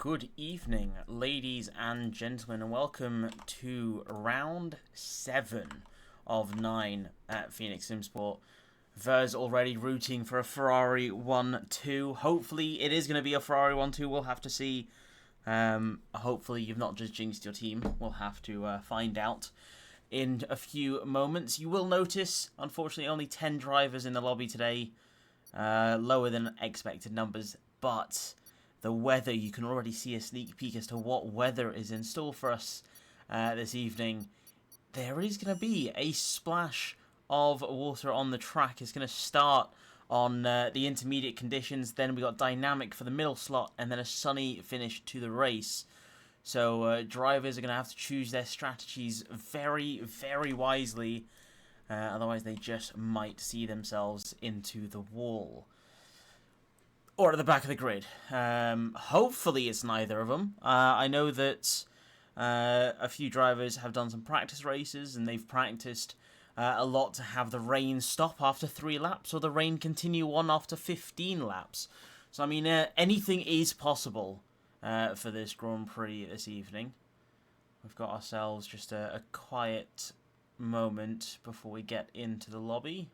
Good evening, ladies and gentlemen, and welcome to round 7 of 9 at Phoenix Simsport. Ver's already rooting for a Ferrari 1-2. Hopefully it is going to be a Ferrari 1-2. We'll have to see. Hopefully you've not just jinxed your team. We'll have to find out in a few moments. You will notice, unfortunately, only 10 drivers in the lobby today. Lower than expected numbers, but the weather, you can already see a sneak peek as to what weather is in store for us this evening. There is going to be a splash of water on the track. It's going to start on the intermediate conditions, then we got dynamic for the middle slot, and then a sunny finish to the race. So drivers are going to have to choose their strategies very, very wisely, otherwise they just might see themselves into the wall. Or at the back of the grid. Hopefully it's neither of them. I know that a few drivers have done some practice races and they've practiced a lot to have the rain stop after 3 laps or the rain continue on after 15 laps. So I mean, anything is possible for this Grand Prix this evening. We've got ourselves just a quiet moment before we get into the lobby.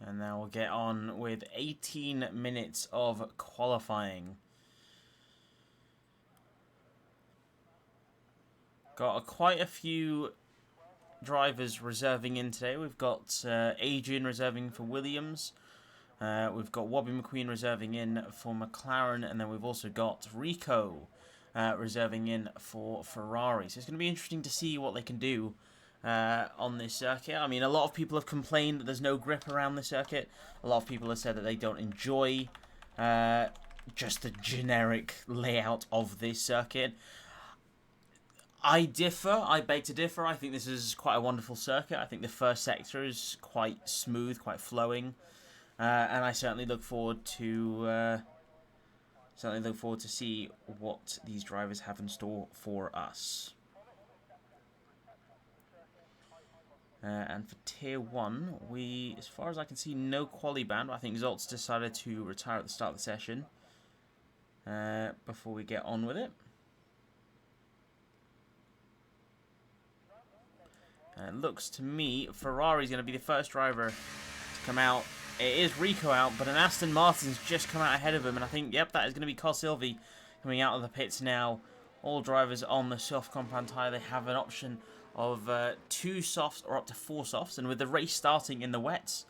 And now we'll get on with 18 minutes of qualifying. Got quite a few drivers reserving in today. We've got Adrian reserving for Williams. We've got Wobby McQueen reserving in for McLaren. And then we've also got Rico reserving in for Ferrari. So it's going to be interesting to see what they can do on this circuit. I mean, a lot of people have complained that there's no grip around the circuit. A lot of people have said that they don't enjoy just the generic layout of this circuit. I differ. I beg to differ. I think this is quite a wonderful circuit. I think the first sector is quite smooth, quite flowing, and I certainly look forward to see what these drivers have in store for us. And for Tier 1, we, as far as I can see, no quali ban. I think Zolt's decided to retire at the start of the session before we get on with it. And it looks to me Ferrari's going to be the first driver to come out. It is Rico out, but an Aston Martin's just come out ahead of him. And I think, yep, that is going to be Silvi coming out of the pits now. All drivers on the soft compound tyre, they have an option of 2 softs or up to 4 softs. And with the race starting in the wets,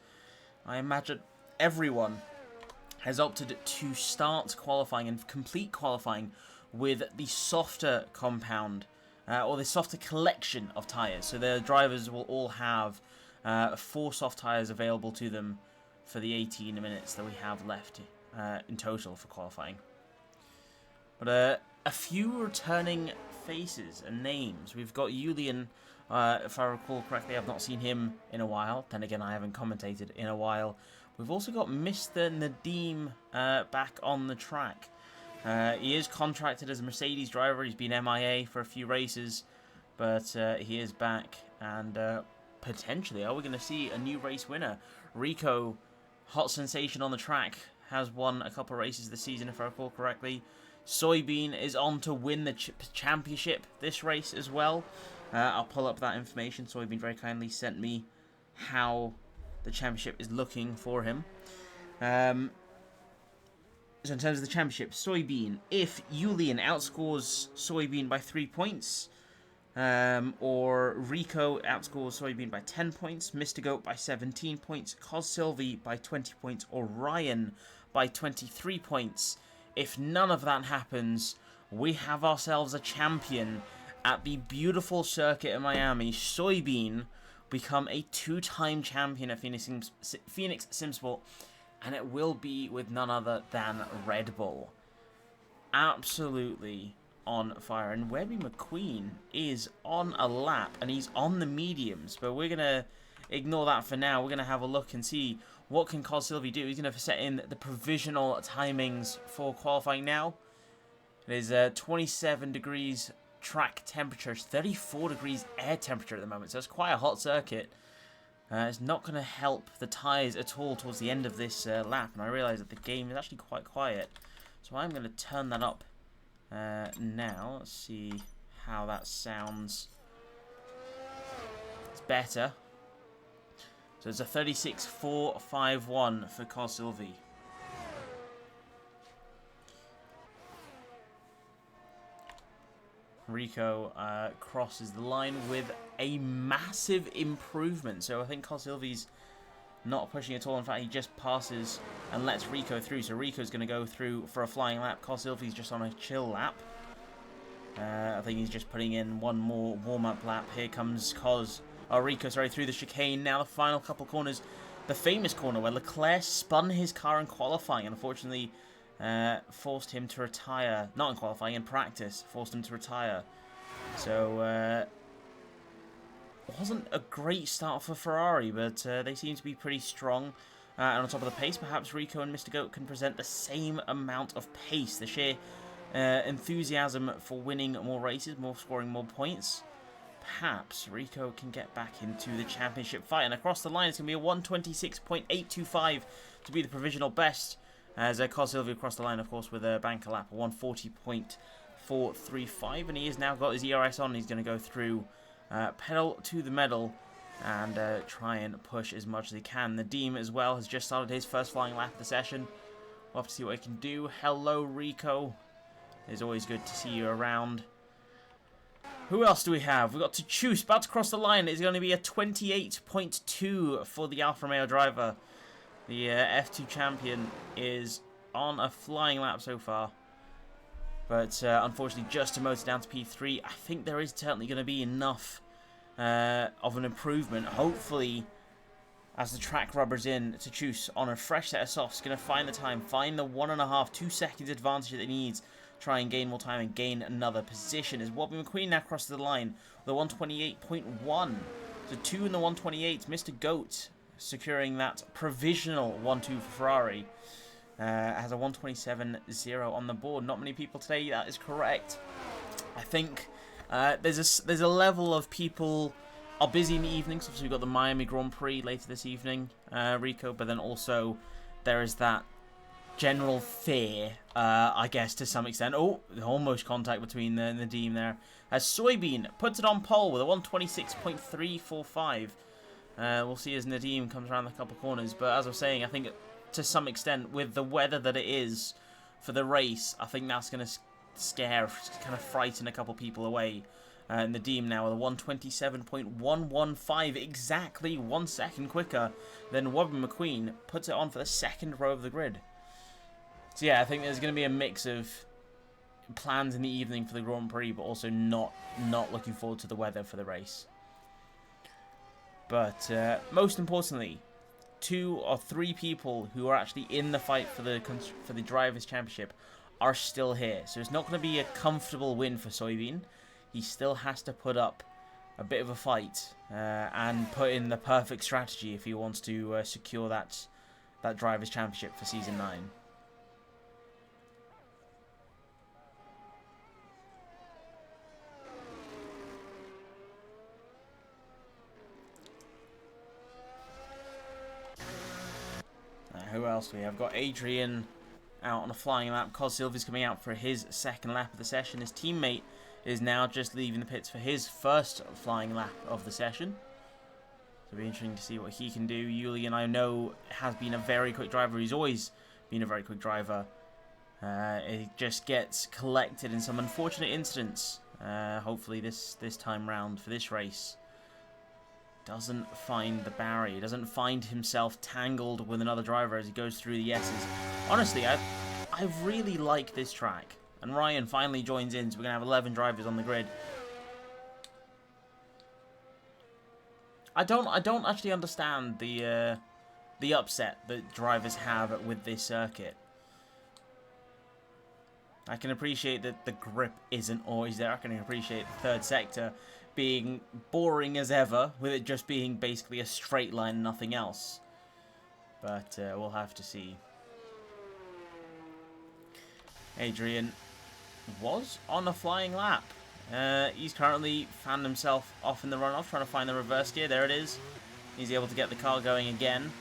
I imagine everyone has opted to start qualifying and complete qualifying with the softer compound or the softer collection of tyres. So the drivers will all have 4 soft tyres available to them for the 18 minutes that we have left in total for qualifying. But a few returning faces and names. We've got Julian, if I recall correctly. I've not seen him in a while. Then again, I haven't commentated in a while. We've also got Mr. Nadim back on the track. He is contracted as a Mercedes driver. He's been MIA for a few races, but he is back, and potentially, are we going to see a new race winner? Rico, hot sensation on the track, has won a couple of races this season, if I recall correctly. Soybean is on to win the championship this race as well. I'll pull up that information. Soybean very kindly sent me how the championship is looking for him. So in terms of the championship, Soybean, if Julian outscores Soybean by 3 points, or Rico outscores Soybean by 10 points, Mr. Goat by 17 points, Silvi by 20 points, or Ryan by 23 points. If none of that happens, we have ourselves a champion at the beautiful circuit in Miami. Soybean become a 2-time champion at Phoenix Simsport, and it will be with none other than Red Bull. Absolutely on fire. And Webby McQueen is on a lap, and he's on the mediums, but we're going to ignore that for now. We're going to have a look and see what can Carl Silvi do? He's going to set in the provisional timings for qualifying now. It is 27 degrees track temperature, 34 degrees air temperature at the moment, so it's quite a hot circuit. It's not going to help the tyres at all towards the end of this lap, and I realise that the game is actually quite quiet, so I'm going to turn that up now. Let's see how that sounds. It's better. So it's a 36.451 for Carl Silvi. Rico crosses the line with a massive improvement. So I think Carl Silvi's not pushing at all. In fact, he just passes and lets Rico through. So Rico's going to go through for a flying lap. Carl Silvi's just on a chill lap. I think he's just putting in one more warm-up lap. Here comes Rico, through the chicane. Now the final couple corners. The famous corner where Leclerc spun his car in qualifying and unfortunately forced him to retire. Not in qualifying, in practice. Forced him to retire. So, wasn't a great start for Ferrari, but they seem to be pretty strong. And on top of the pace, perhaps Rico and Mr. Goat can present the same amount of pace. The sheer enthusiasm for winning more races, scoring more points. Perhaps Rico can get back into the championship fight. And across the line, it's going to be a 126.825 to be the provisional best. As Carl Silvi across the line, of course, with a banker lap, a 140.435. And he has now got his ERS on. He's going to go through pedal to the metal and try and push as much as he can. The Deem as well has just started his first flying lap of the session. We'll have to see what he can do. Hello, Rico. It's always good to see you around. Who else do we have? We've got Tachus about to cross the line. It's going to be a 28.2 for the Alfa Romeo driver. The F2 champion is on a flying lap so far. But unfortunately, just to motor down to P3. I think there is certainly going to be enough of an improvement. Hopefully, as the track rubbers in, Tachus on a fresh set of softs, going to find the time, find the 1.5, 2 seconds advantage that he needs. Try and gain more time and gain another position. As Wobbly McQueen now crosses the line with a 128.1. So 2 in the 128. Mr. Goat securing that provisional 1-2 for Ferrari. Has a 127.0 on the board. Not many people today, that is correct. I think there's a level of people are busy in the evenings. Obviously, we've got the Miami Grand Prix later this evening, Rico, but then also there is that general fear, I guess, to some extent. Oh, almost contact between the Deem there. As Soybean puts it on pole with a 126.345. We'll see as Nadeem comes around a couple corners. But as I was saying, I think to some extent, with the weather that it is for the race, I think that's going to scare, kind of frighten a couple people away. And Nadeem now with a 127.115, exactly 1 second quicker than Wobbly McQueen, puts it on for the second row of the grid. So yeah, I think there's going to be a mix of plans in the evening for the Grand Prix, but also not looking forward to the weather for the race. But most importantly, 2 or 3 people who are actually in the fight for the Drivers' Championship are still here. So it's not going to be a comfortable win for Soybean. He still has to put up a bit of a fight and put in the perfect strategy if he wants to secure that Drivers' Championship for Season 9. Who else do we have? Got Adrian out on a flying lap. Carl Silvi's coming out for his second lap of the session. His teammate is now just leaving the pits for his first flying lap of the session. So it'll be interesting to see what he can do. Julian, I know, has been a very quick driver. He's always been a very quick driver. It just gets collected in some unfortunate incidents. Hopefully this time round for this race doesn't find the barrier, doesn't find himself tangled with another driver as he goes through the S's. Honestly, I really like this track. And Ryan finally joins in, so we're going to have 11 drivers on the grid. I don't actually understand the upset that drivers have with this circuit. I can appreciate that the grip isn't always there. I can appreciate the third sector being boring as ever, with it just being basically a straight line and nothing else. But we'll have to see. Adrian was on a flying lap. He's currently found himself off in the runoff, trying to find the reverse gear. There it is. He's able to get the car going again.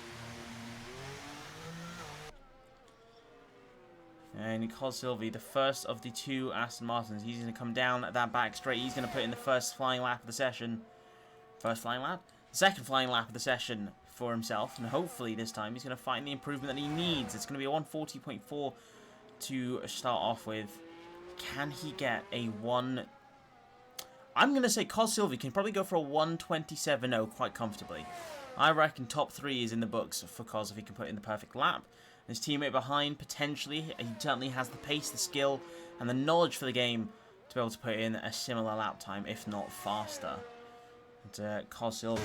And Nicole Sylvie, the first of the two Aston Martins, he's going to come down at that back straight. He's going to put in the first flying lap of the session. First flying lap? Second flying lap of the session for himself. And hopefully this time he's going to find the improvement that he needs. It's going to be a 140.4 to start off with. Can he get a 1... I'm going to say Cos Sylvie can probably go for a 127.0 quite comfortably. I reckon top 3 is in the books for Cos if he can put in the perfect lap. His teammate behind, potentially, he certainly has the pace, the skill, and the knowledge for the game to be able to put in a similar lap time, if not faster. And Cos Sylvie,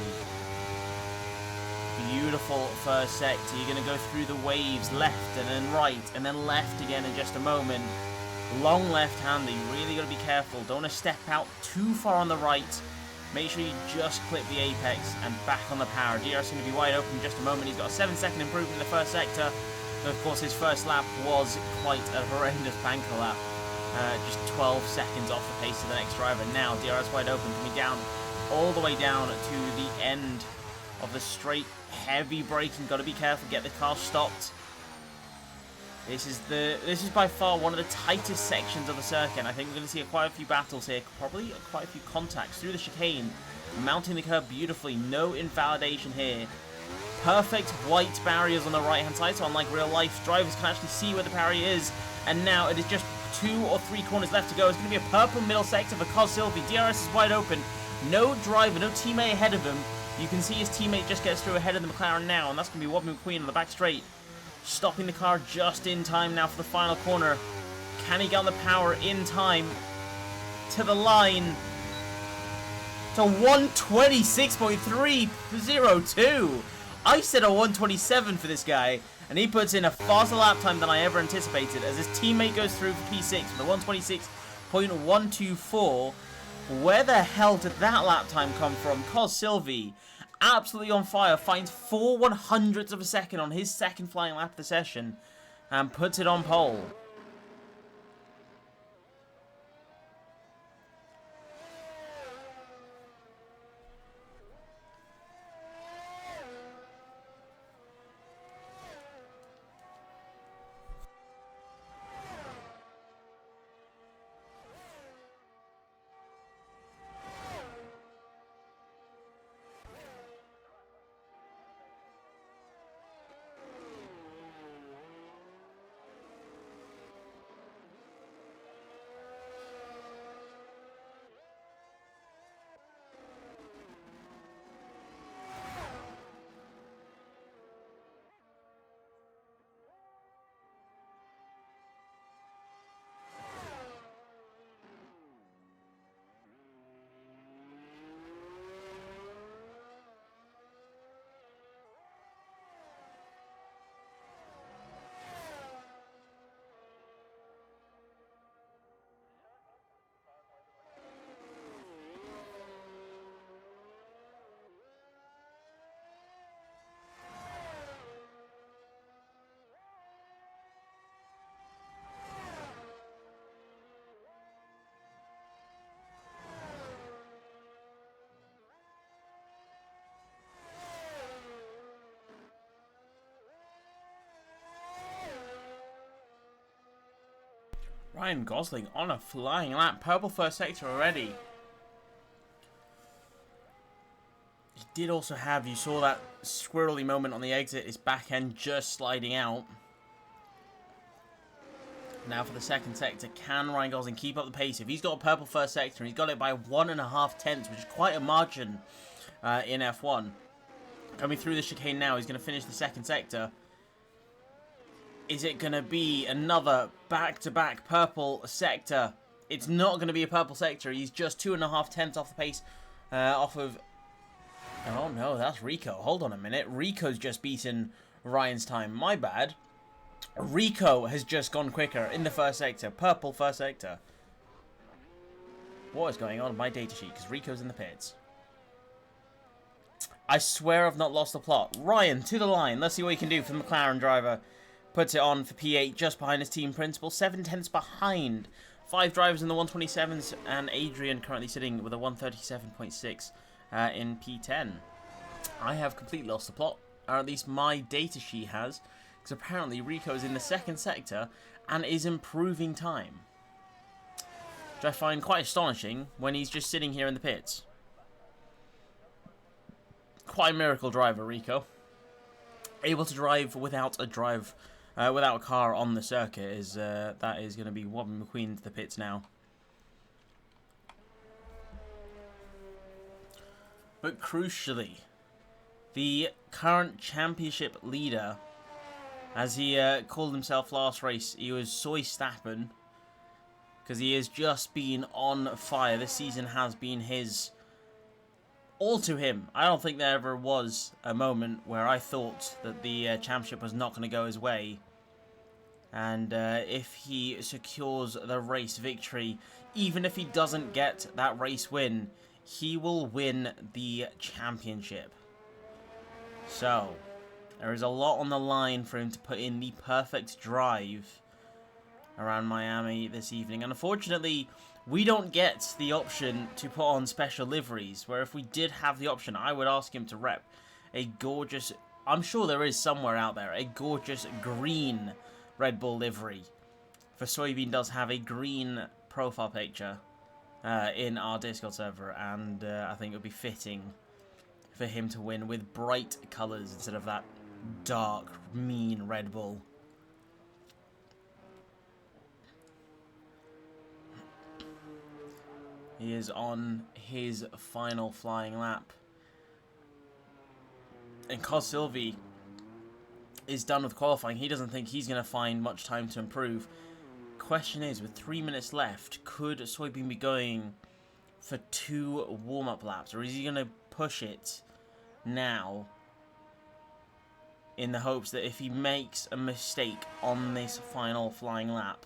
beautiful first sector. You're going to go through the waves, left and then right, and then left again in just a moment. Long left-hander, you really got to be careful. Don't want to step out too far on the right. Make sure you just clip the apex and back on the power. DRS is going to be wide open in just a moment. He's got a 7-second improvement in the first sector. But of course, his first lap was quite a horrendous banker lap. Just 12 seconds off the pace of the next driver. Now, DRS wide open, coming down, all the way down to the end of the straight. Heavy braking, got to be careful, get the car stopped. This is by far one of the tightest sections of the circuit. And I think we're going to see quite a few battles here, probably quite a few contacts through the chicane, mounting the curb beautifully. No invalidation here. Perfect white barriers on the right-hand side, so unlike real-life, drivers can actually see where the barrier is. And now it is just 2 or 3 corners left to go. It's going to be a purple middle sector for Cos Sylvie. DRS is wide open. No driver, no teammate ahead of him. You can see his teammate just gets through ahead of the McLaren now, and that's going to be Wobbly McQueen on the back straight. Stopping the car just in time now for the final corner. Can he get on the power in time to the line? To 126.302. I said a 127 for this guy, and he puts in a faster lap time than I ever anticipated as his teammate goes through for P6 with a 126.124. Where the hell did that lap time come from? Cos Sylvie, absolutely on fire, finds 4/100ths of a second on his second flying lap of the session and puts it on pole. Ryan Gosling on a flying lap. Purple first sector already. He did also have, you saw that squirrely moment on the exit, his back end just sliding out. Now for the second sector, can Ryan Gosling keep up the pace? If he's got a purple first sector and he's got it by 1.5 tenths, which is quite a margin in F1. Coming through the chicane now, he's going to finish the second sector. Is it going to be another back-to-back purple sector? It's not going to be a purple sector. He's just 2.5 tenths off the pace off of... Oh no, that's Rico. Hold on a minute. Rico's just beaten Ryan's time. My bad. Rico has just gone quicker in the first sector. Purple first sector. What is going on in my datasheet? Because Rico's in the pits. I swear I've not lost the plot. Ryan, to the line. Let's see what he can do for the McLaren driver. Puts it on for P8, just behind his team principal. 7/10 behind. 5 drivers in the 127s, and Adrian currently sitting with a 137.6 in P10. I have completely lost the plot, or at least my data sheet has, because apparently Rico is in the second sector and is improving time. Which I find quite astonishing when he's just sitting here in the pits. Quite a miracle driver, Rico. Able to drive without a without a car on the circuit is that is going to be Wobbin McQueen to the pits now. But crucially, the current championship leader, as he called himself last race, he was Soy Stappen, because he has just been on fire. This season has been his, all to him. I don't think there ever was a moment where I thought that the championship was not going to go his way. And if he secures the race victory, even if he doesn't get that race win, he will win the championship. So, there is a lot on the line for him to put in the perfect drive around Miami this evening. And unfortunately, we don't get the option to put on special liveries, where if we did have the option, I would ask him to rep a gorgeous, I'm sure there is somewhere out there, a gorgeous green Red Bull livery. For Soybean does have a green profile picture in our Discord server, and I think it would be fitting for him to win with bright colours instead of that dark, mean Red Bull. He is on his final flying lap. And Cos Sylvie is done with qualifying. He doesn't think he's going to find much time to improve. Question is, with 3 minutes left, could Soybean be going for 2 warm-up laps? Or is he going to push it now in the hopes that if he makes a mistake on this final flying lap,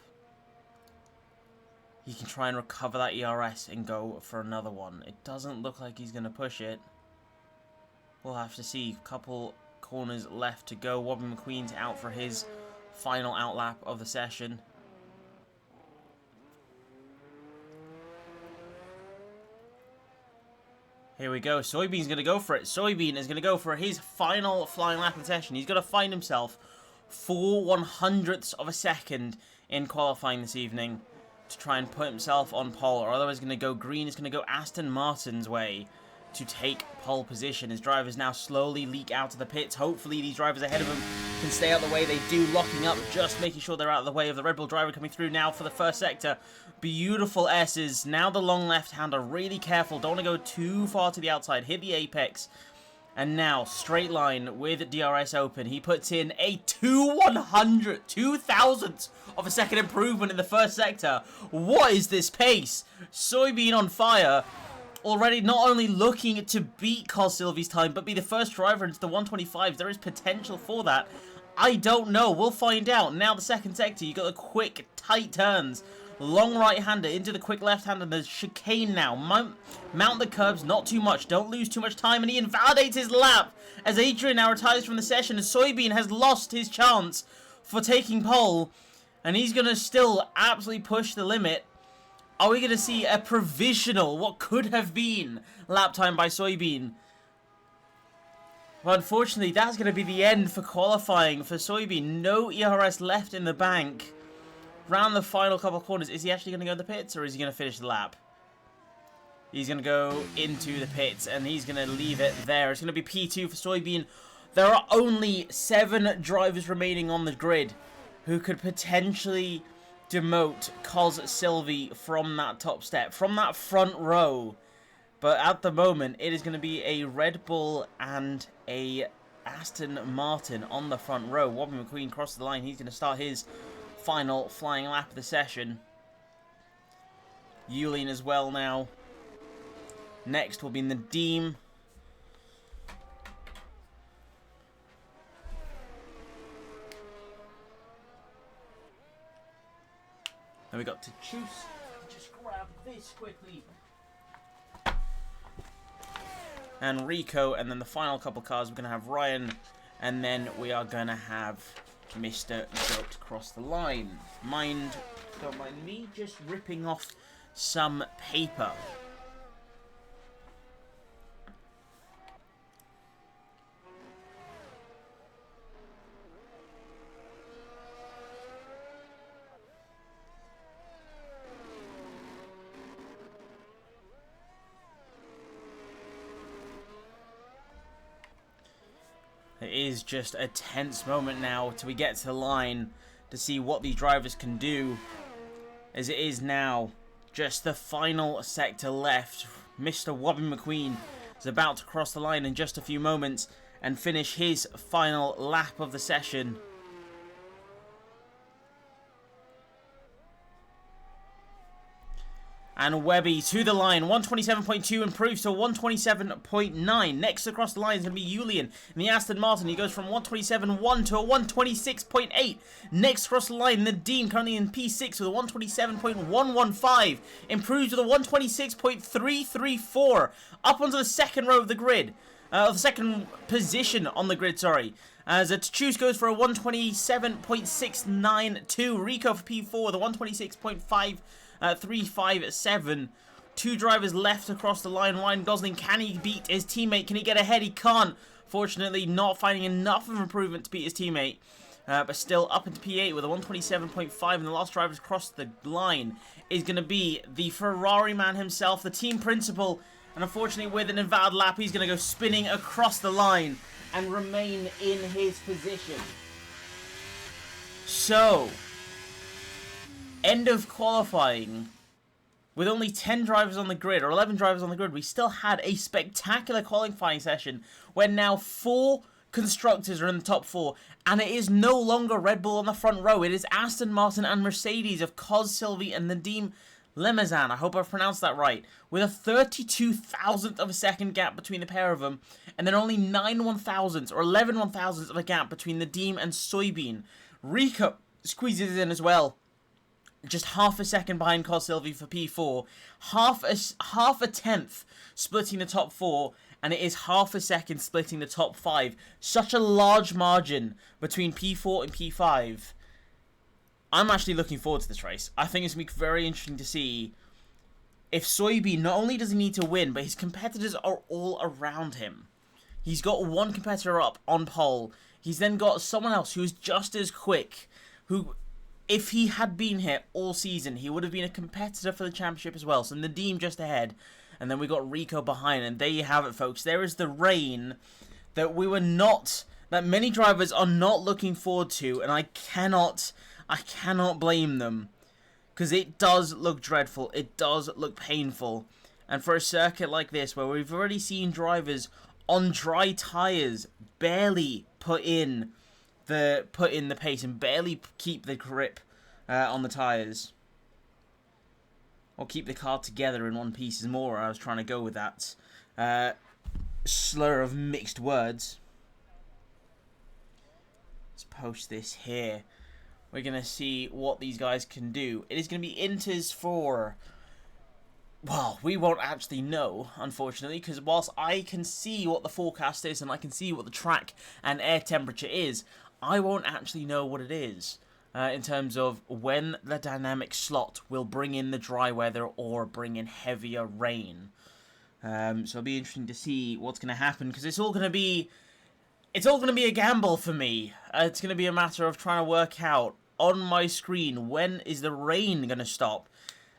he can try and recover that ERS and go for another one? It doesn't look like he's going to push it. We'll have to see. A couple corners left to go. Wobbin McQueen's out for his final outlap of the session. Here we go. Soybean's going to go for it. Soybean is going to go for his final flying lap of the session. He's going to find himself 4/100ths of a second in qualifying this evening to try and put himself on pole, or otherwise going to go green. Is going to go Aston Martin's way to take pole position. His drivers now slowly leak out of the pits. Hopefully these drivers ahead of him can stay out of the way. They do, locking up, just making sure they're out of the way of the Red Bull driver coming through now for the first sector. Beautiful S's. Now the long left-hander, really careful. Don't want to go too far to the outside. Hit the apex. And now, straight line with DRS open. He puts in a 2/100,000th of a second improvement in the first sector. What is this pace? Soybean on fire. Already not only looking to beat Cos Sylvie's time, but be the first driver into the 125s. There is potential for that. I don't know. We'll find out. Now the second sector, you got the quick, tight turns. Long right-hander into the quick left-hander. There's chicane now. Mount the curbs, not too much. Don't lose too much time. And he invalidates his lap as Adrian now retires from the session. And Soybean has lost his chance for taking pole. And he's going to still absolutely push the limit. Are we going to see a provisional, what could have been, lap time by Soybean? Well, unfortunately, that's going to be the end for qualifying for Soybean. No ERS left in the bank. Round the final couple of corners. Is he actually going to go in the pits, or is he going to finish the lap? He's going to go into the pits, and he's going to leave it there. It's going to be P2 for Soybean. There are only 7 drivers remaining on the grid who could potentially demote Cos Sylvie from that top step, from that front row. But at the moment, it is going to be a Red Bull and a Aston Martin on the front row. Wobbin McQueen crosses the line. He's going to start his final flying lap of the session. Yulin as well now. Next will be Nadim. Then we got to choose. Just grab this quickly. and Rico, and then the final couple cars, we're going to have Ryan, and then we are going to have Mr. Goat cross the line. Don't mind me just ripping off some paper. It is just a tense moment now till we get to the line to see what these drivers can do, as it is now just the final sector left. Mr. Wobbie McQueen is about to cross the line in just a few moments and finish his final lap of the session. And Webby to the line, 127.2 improves to 127.9. Next across the line is going to be Julian in the Aston Martin. He goes from 127.1 to a 126.8. Next across the line, Nadeem currently in P6 with a 127.115. Improves with a 126.334. Up onto the second row of the grid. The second position on the grid, sorry. As Tchus goes for a 127.692. Rico for P4 with a 126.357. Two drivers left across the line. Ryan Gosling, can he beat his teammate? Can he get ahead? He can't. Fortunately, not finding enough of improvement to beat his teammate. But still up into P8 with a 127.5. And the last driver to cross the line is going to be the Ferrari man himself, the team principal. And unfortunately, with an invalid lap, he's going to go spinning across the line and remain in his position. So, end of qualifying. With only 10 drivers on the grid, or 11 drivers on the grid, we still had a spectacular qualifying session where now 4 constructors are in the top 4, and it is no longer Red Bull on the front row. It is Aston Martin and Mercedes of Cos Sylvie and Nadeem Lemazan, I hope I've pronounced that right, with a 32,000th of a second gap between the pair of them, and then only 9 1,000ths or 11 1,000ths of a gap between Nadeem and Soybean. Rico squeezes in as well, just half a second behind Cos Sylvie for P4, half a tenth splitting the top 4, and it is half a second splitting the top 5. Such a large margin between P4 and P5. I'm actually looking forward to this race. I think it's going to be very interesting to see if Soybean, not only does he need to win, but his competitors are all around him. He's got one competitor up on pole. He's then got someone else who's just as quick, who, if he had been here all season, he would have been a competitor for the championship as well. So Nadeem just ahead, and then we got Rico behind, and there you have it, folks. There is the rain that that many drivers are not looking forward to, and I cannot blame them, because it does look dreadful, it does look painful, and for a circuit like this where we've already seen drivers on dry tyres barely put in the pace and barely keep the grip on the tyres, or keep the car together in one piece is more I was trying to go with that slur of mixed words. Let's post this here. We're going to see what these guys can do. It is going to be Inters for... Well, we won't actually know, unfortunately, because whilst I can see what the forecast is and I can see what the track and air temperature is, I won't actually know what it is in terms of when the dynamic slot will bring in the dry weather or bring in heavier rain. So it'll be interesting to see what's going to happen, because it's all going to be a gamble for me. It's going to be a matter of trying to work out on my screen when is the rain going to stop,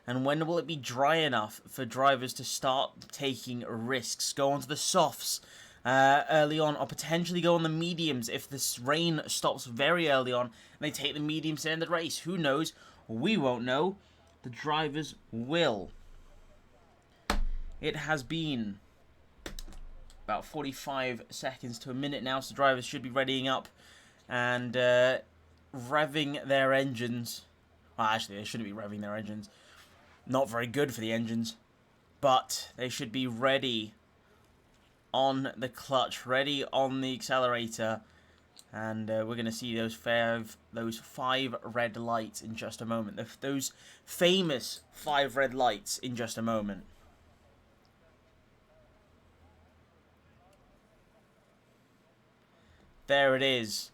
and when will it be dry enough for drivers to start taking risks, go onto the softs early on, or potentially go on the mediums if this rain stops very early on and they take the mediums to end the race. Who knows? We won't know. The drivers will. It has been about 45 seconds to a minute now, so drivers should be readying up and revving their engines. Well, actually, they shouldn't be revving their engines. Not very good for the engines. But they should be ready on the clutch, ready on the accelerator. And we're going to see those five red lights in just a moment. Those famous 5 red lights in just a moment. There it is.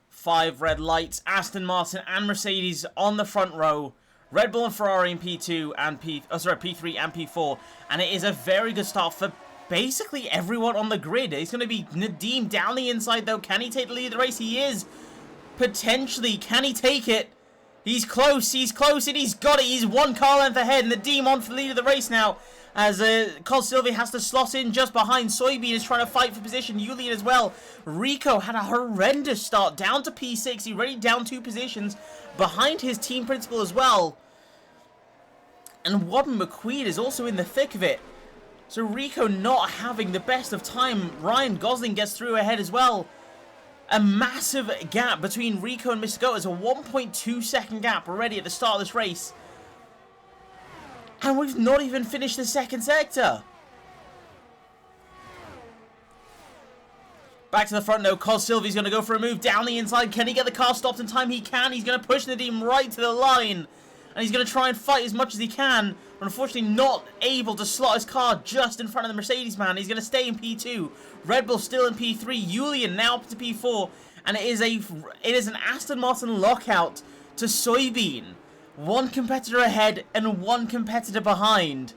5 red lights. Aston Martin and Mercedes on the front row. Red Bull and Ferrari in P2 and P3 and P4. And it is a very good start for basically everyone on the grid. It's going to be Nadeem down the inside, though. Can he take the lead of the race? He is. Potentially. Can he take it? He's close, and he's got it. He's 1 car length ahead. Nadeem on for the lead of the race now. As Col Silvi has to slot in just behind. Soybean is trying to fight for position. Julian as well. Rico had a horrendous start. Down to P6. He already down 2 positions. Behind his team principal as well. And Wobben McQueen is also in the thick of it. So Rico not having the best of time. Ryan Gosling gets through ahead as well. A massive gap between Rico and Mr. Goat. It's a 1.2 second gap already at the start of this race. And we've not even finished the second sector. Back to the front though. Cos Silvi's going to go for a move down the inside. Can he get the car stopped in time? He can. He's going to push Nadeem right to the line. And he's going to try and fight as much as he can. But unfortunately not able to slot his car just in front of the Mercedes man. He's going to stay in P2. Red Bull still in P3. Julian now up to P4. And it is an Aston Martin lockout to Soybean. 1 competitor ahead and 1 competitor behind.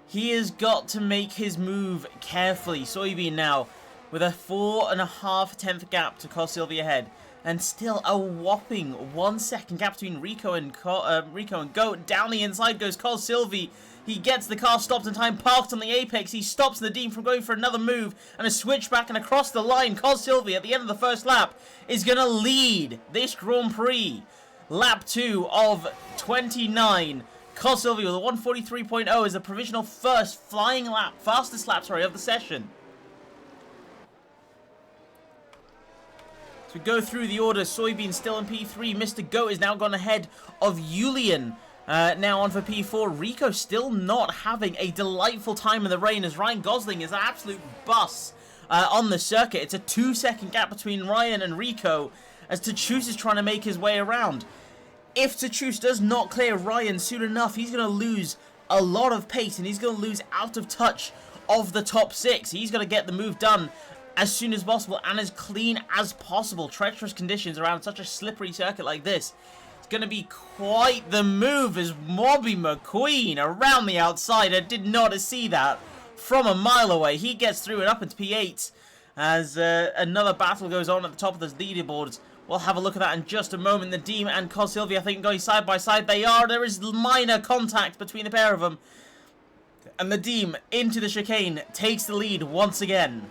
He has got to make his move carefully. Soybean now with a 4.5 gap to Cos Silvi ahead. And still a whopping 1 second gap between Rico and Goat. Down the inside goes Col Silvi. He gets the car stopped in time, parked on the apex. He stops Nadeem from going for another move and a switchback and across the line. Col Silvi at the end of the first lap is going to lead this Grand Prix. Lap 2 of 29. Col Silvi with a 1:43.0 is the provisional fastest lap of the session. We go through the order. Soybean still in P3. Mr. Goat is now gone ahead of Julian. Now on for P4. Rico still not having a delightful time in the rain as Ryan Gosling is an absolute bus on the circuit. It's a 2 second gap between Ryan and Rico as Tachus is trying to make his way around. If Tachus does not clear Ryan soon enough, he's going to lose a lot of pace and he's going to lose out of touch of the top 6. He's going to get the move done as soon as possible and as clean as possible. Treacherous conditions around such a slippery circuit like this. It's going to be quite the move as Wobben McQueen around the outside. I did not see that from a mile away. He gets through and up into P8 as another battle goes on at the top of the leaderboards. We'll have a look at that in just a moment. Nadeem and Cos Silvi, I think, going side by side. They are. There is minor contact between the pair of them. And Nadeem into the chicane takes the lead once again.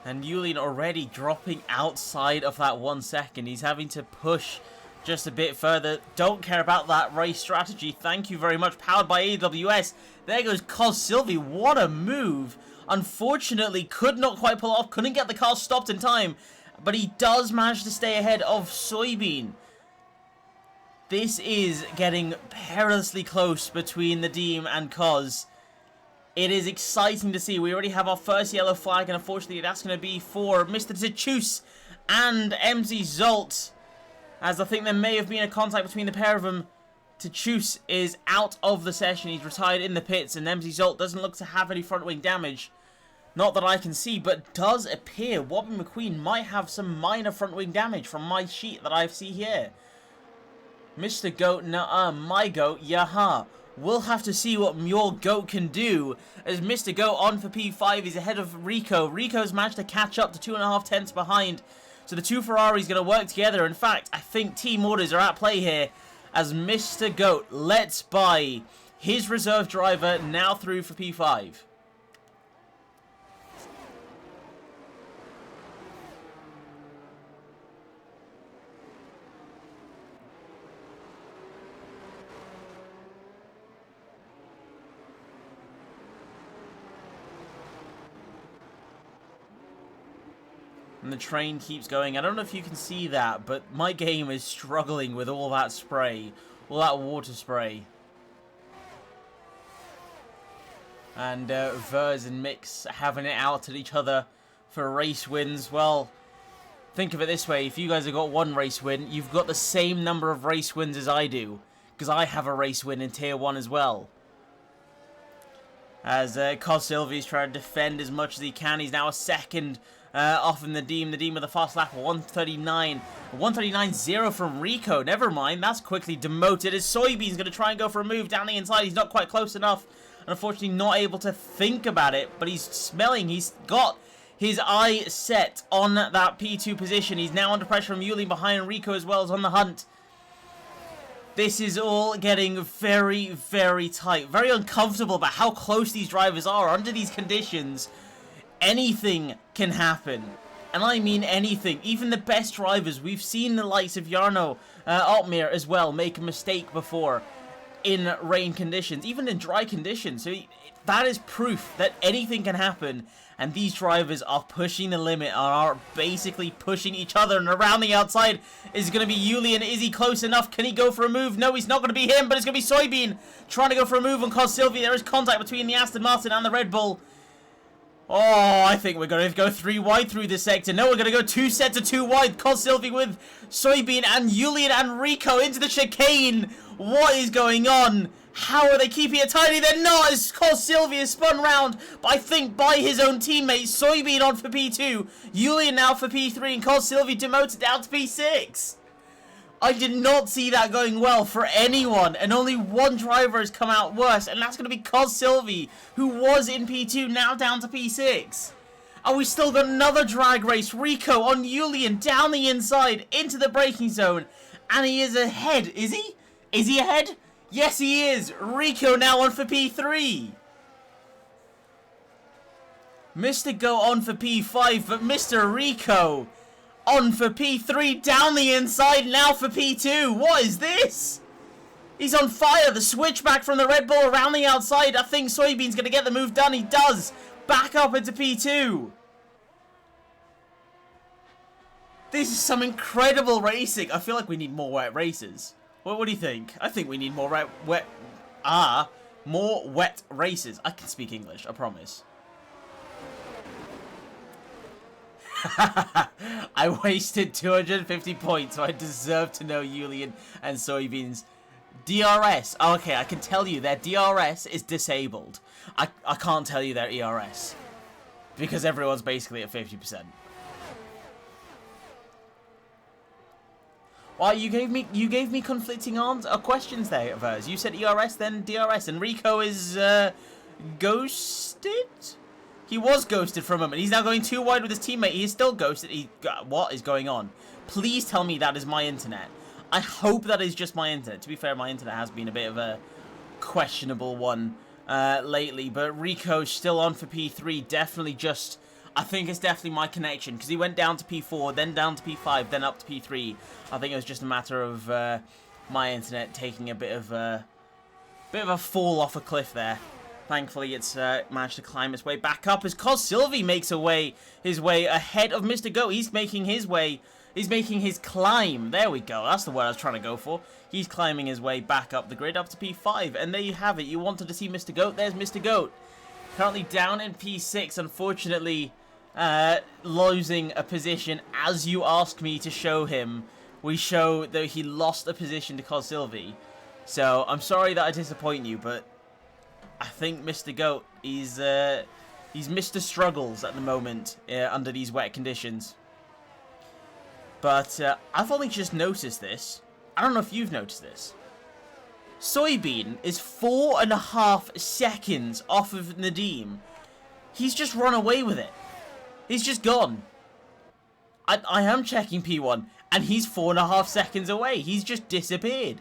And Julian already dropping outside of that 1 second. He's having to push just a bit further. Don't care about that race strategy. Thank you very much. Powered by AWS. There goes Cos Silvi. What a move. Unfortunately, could not quite pull off. Couldn't get the car stopped in time. But he does manage to stay ahead of Soybean. This is getting perilously close between Nadeem and Cos. It is exciting to see. We already have our first yellow flag, and unfortunately that's going to be for Mr. Tachus and MZ Zolt, as I think there may have been a contact between the pair of them. Tachus is out of the session. He's retired in the pits, and MZ Zolt doesn't look to have any front wing damage. Not that I can see, but does appear Wobben McQueen might have some minor front wing damage from my sheet that I see here. Mr. Goat, my Goat, yaha. We'll have to see what your Goat can do, as Mr. Goat on for P5. He's ahead of Rico. Rico's managed to catch up to 2.5 tenths behind. So the two Ferraris going to work together. In fact, I think team orders are at play here, as Mr. Goat lets by his reserve driver now through for P5. And the train keeps going. I don't know if you can see that, but my game is struggling with all that spray. All that water spray. And Vers and Mix having it out at each other for race wins. Well, think of it this way. If you guys have got one race win, you've got the same number of race wins as I do. because I have a race win in Tier 1 as well. As Silvi is trying to defend as much as he can. He's now a second off in the Nadeem. Nadeem with a fast lap, 139. 139.0 from Rico. Never mind, that's quickly demoted. As Soybean's going to try and go for a move down the inside. He's not quite close enough. And unfortunately not able to think about it. But he's smelling. He's got his eye set on that P2 position. He's now under pressure from Yuli behind Rico as well as on the hunt. This is all getting very, very tight. Very uncomfortable about how close these drivers are. Under these conditions, anything can happen. And I mean anything. Even the best drivers. We've seen the likes of Jarno Altmaier as well make a mistake before in rain conditions. Even in dry conditions. So that is proof that anything can happen. And these drivers are pushing the limit, are basically pushing each other. And around the outside is going to be Julian. Is he close enough? Can he go for a move? No, he's not going to be him, but it's going to be Soybean trying to go for a move on Silvi. There is contact between the Aston Martin and the Red Bull. Oh, I think we're going to go 3 wide through this sector. No, we're going to go 2 sets of 2 wide. Silvi with Soybean and Julian and Rico into the chicane. What is going on? How are they keeping it tidy? They're not, as Silvi is spun round, but I think by his own teammates. Soybean on for P2, Julian now for P3, and Silvi demoted down to P6. I did not see that going well for anyone, and only one driver has come out worse, and that's going to be Silvi, who was in P2, now down to P6. And we still got another drag race. Rico on Julian, down the inside, into the braking zone, and he is ahead. Is he? Is he ahead? Yes, he is. Rico now on for P3. Mr. Go on for P5, but Mr. Rico on for P3, down the inside, now for P2. What is this? He's on fire. The switchback from the Red Bull around the outside. I think Soybean's going to get the move done. He does. Back up into P2. This is some incredible racing. I feel like we need more wet races. What do you think? I think we need more more wet races. I can speak English, I promise. I wasted 250 points, so I deserve to know Julian and Soybean's DRS. Oh, okay, I can tell you their DRS is disabled. I can't tell you their ERS because everyone's basically at 50%. Well, you gave me conflicting questions there of hers. You said ERS, then DRS, and Rico is ghosted. He was ghosted for a moment. He's now going 2 wide with his teammate. He is still ghosted. What is going on? Please tell me that is my internet. I hope that is just my internet. To be fair, my internet has been a bit of a questionable one lately, but Rico's still on for P3. Definitely just. I think it's definitely my connection, because he went down to P4, then down to P5, then up to P3. I think it was just a matter of my internet taking a bit of a fall off a cliff there. Thankfully, it's managed to climb its way back up as Silvi makes his way ahead of Mr. Goat. He's making his way. He's making his climb. There we go. That's the word I was trying to go for. He's climbing his way back up the grid up to P5, and there you have it. You wanted to see Mr. Goat. There's Mr. Goat. Currently down in P6, unfortunately. Losing a position as you asked me to show him. We show that he lost a position to Silvi. So I'm sorry that I disappoint you, but I think Mr. Goat he's Mr. Struggles at the moment under these wet conditions. But I've only just noticed this. I don't know if you've noticed this. Soybean is 4.5 seconds off of Nadeem. He's just run away with it. He's just gone. I am checking P1, and he's 4.5 seconds away. He's just disappeared.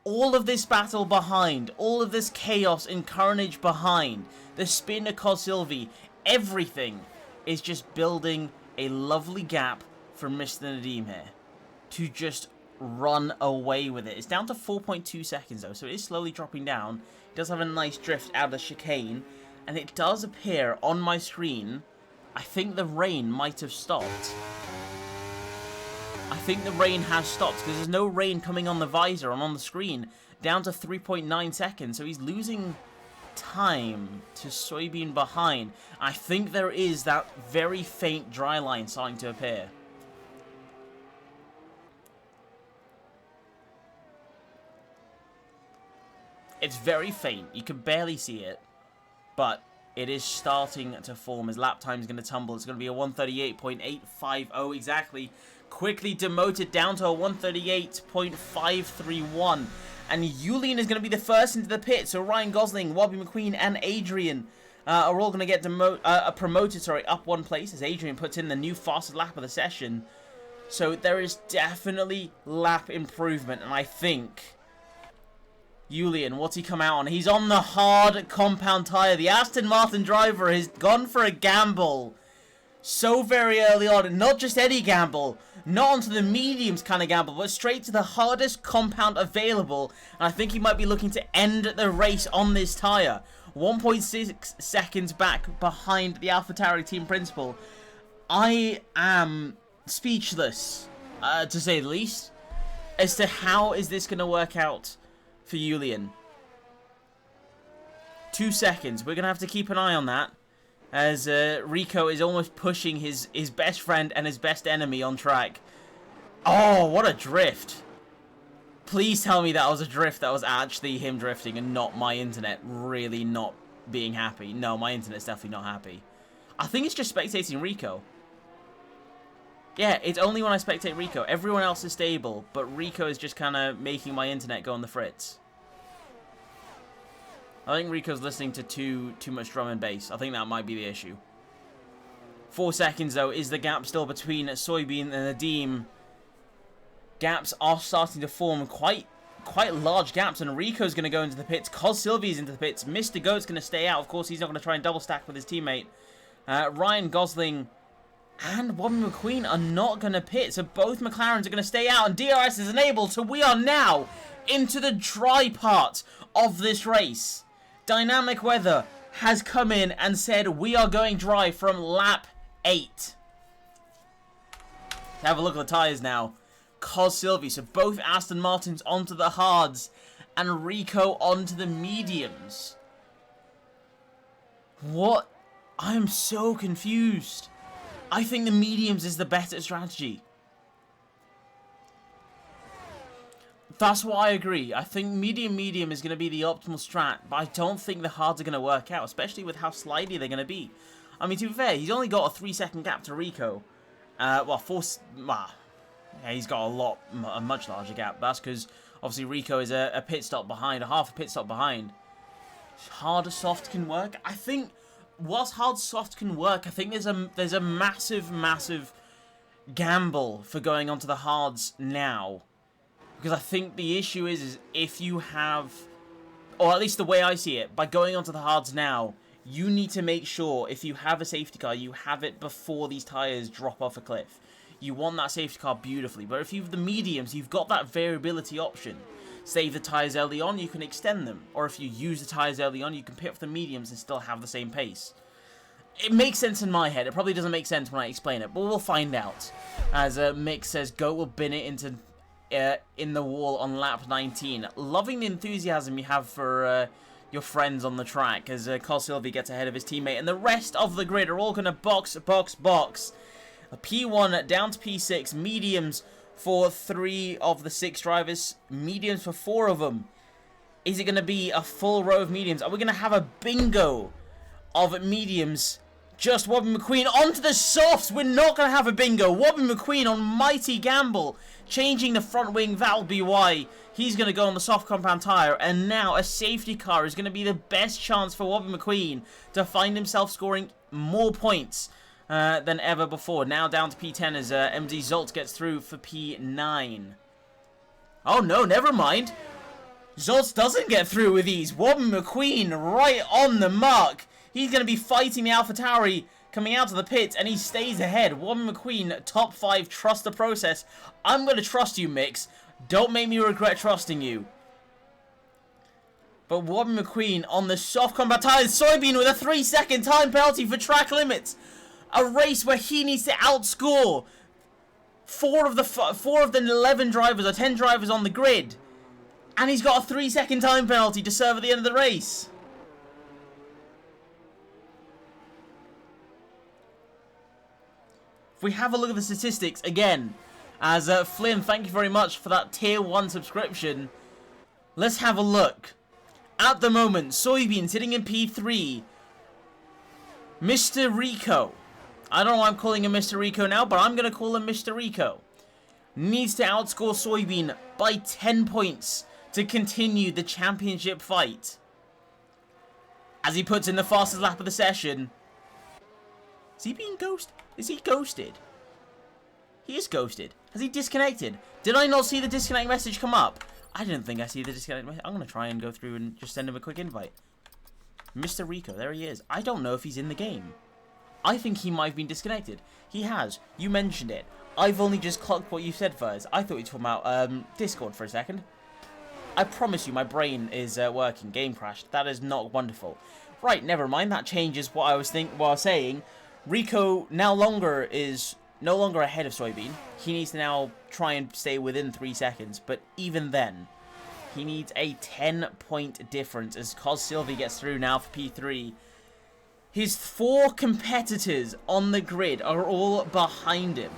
All of this battle behind, all of this chaos and carnage behind, the spin to Silvi, everything is just building a lovely gap for Mr. Nadeem here to just run away with it. It's down to 4.2 seconds though, so it is slowly dropping down. It does have a nice drift out of the chicane. And it does appear on my screen, I think the rain might have stopped. I think the rain has stopped, because there's no rain coming on the visor and on the screen. Down to 3.9 seconds, so he's losing time to Soybean behind. I think there is that very faint dry line starting to appear. It's very faint. You can barely see it. But it is starting to form as lap time is going to tumble. It's going to be a 138.850 exactly. Quickly demoted down to a 138.531. And Julian is going to be the first into the pit. So Ryan Gosling, Wobbie McQueen, and Adrian are all going to get promoted, up one place as Adrian puts in the new fastest lap of the session. So there is definitely lap improvement. And I think Julian, what's he come out on? He's on the hard compound tyre. The Aston Martin driver has gone for a gamble so very early on. Not just any gamble, not onto the mediums kind of gamble, but straight to the hardest compound available. And I think he might be looking to end the race on this tyre. 1.6 seconds back behind the AlphaTauri team principal. I am speechless, to say the least, as to how is this going to work out for Julian. 2 seconds. We're going to have to keep an eye on that, as Rico is almost pushing his best friend and his best enemy on track. Oh, what a drift. Please tell me that was a drift that was actually him drifting and not my internet really not being happy. No, my internet's definitely not happy. I think it's just spectating Rico. Yeah, it's only when I spectate Rico. Everyone else is stable, but Rico is just kind of making my internet go on the fritz. I think Rico's listening to too much drum and bass. I think that might be the issue. 4 seconds, though, is the gap still between Soybean and Nadim. Gaps are starting to form, quite large gaps, and Rico's going to go into the pits. Cos Sylvie's into the pits. Mr. Goat's going to stay out. Of course, he's not going to try and double stack with his teammate. Ryan Gosling and Wobbie McQueen are not going to pit, so both McLarens are going to stay out, and DRS is enabled, so we are now into the dry part of this race. Dynamic Weather has come in and said we are going dry from lap 8. Let's have a look at the tyres now. Cos Sylvie, so both Aston Martins onto the hards and Rico onto the mediums. What? I am so confused. I think the mediums is the better strategy. That's what I agree. I think medium is going to be the optimal strat, but I don't think the hards are going to work out, especially with how slidey they're going to be. I mean, to be fair, he's only got a 3-second gap to Rico. Yeah, he's got a much larger gap. That's because obviously Rico is a pit stop behind, a half a pit stop behind. Hard or soft can work. I think whilst hard soft can work, I think there's a massive gamble for going onto the hards now, because I think the issue is if you have, or at least the way I see it, by going onto the hards now, you need to make sure if you have a safety car, you have it before these tires drop off a cliff. You want that safety car beautifully, but if you have the mediums, you've got that variability option. Save the tyres early on, you can extend them. Or if you use the tyres early on, you can pick up the mediums and still have the same pace. It makes sense in my head. It probably doesn't make sense when I explain it, but we'll find out. As Mick says, Goat will bin it into in the wall on lap 19. Loving the enthusiasm you have for your friends on the track, as Cos Sylvie gets ahead of his teammate, and the rest of the grid are all going to box. A P1 down to P6, mediums for 3 of the 6 drivers, mediums for 4 of them. Is it going to be a full row of mediums? Are we going to have a bingo of mediums? Just Wobbie McQueen onto the softs. We're not going to have a bingo. Wobbie McQueen on mighty gamble, changing the front wing. That'll be why he's going to go on the soft compound tyre. And now a safety car is going to be the best chance for Wobbie McQueen to find himself scoring more points than ever before. Now down to P10 as MD Zolt gets through for P9. Oh no, never mind. Zolt doesn't get through with ease. Wobbie McQueen right on the mark. He's going to be fighting the AlphaTauri coming out of the pits, and he stays ahead. Wobbie McQueen, top 5, trust the process. I'm going to trust you, Mix. Don't make me regret trusting you. But Wobbie McQueen on the soft combat tyres. Soybean with a 3-second time penalty for track limits. A race where he needs to outscore 4 of the 11 drivers or 10 drivers on the grid. And he's got a 3-second time penalty to serve at the end of the race. If we have a look at the statistics again, as Flynn, thank you very much for that tier 1 subscription. Let's have a look At the moment, Soybean sitting in P3. Mr. Rico. I don't know why I'm calling him Mr. Rico now, but I'm going to call him Mr. Rico. Needs to outscore Soybean by 10 points to continue the championship fight. As he puts in the fastest lap of the session. Is he being ghosted? Is he ghosted? He is ghosted. Has he disconnected? Did I not see the disconnect message come up? I didn't think I see the disconnect message. I'm going to try and go through and just send him a quick invite. Mr. Rico, there he is. I don't know if he's in the game. I think he might have been disconnected. He has. You mentioned it. I've only just clocked what you said first. I thought you were talking about Discord for a second. I promise you my brain is working. Game crashed. That is not wonderful. Right, never mind. That changes what I was saying. Rico no longer ahead of Soybean. He needs to now try and stay within 3 seconds. But even then, he needs a 10-point difference as Cos Sylvie gets through now for P3. His 4 competitors on the grid are all behind him.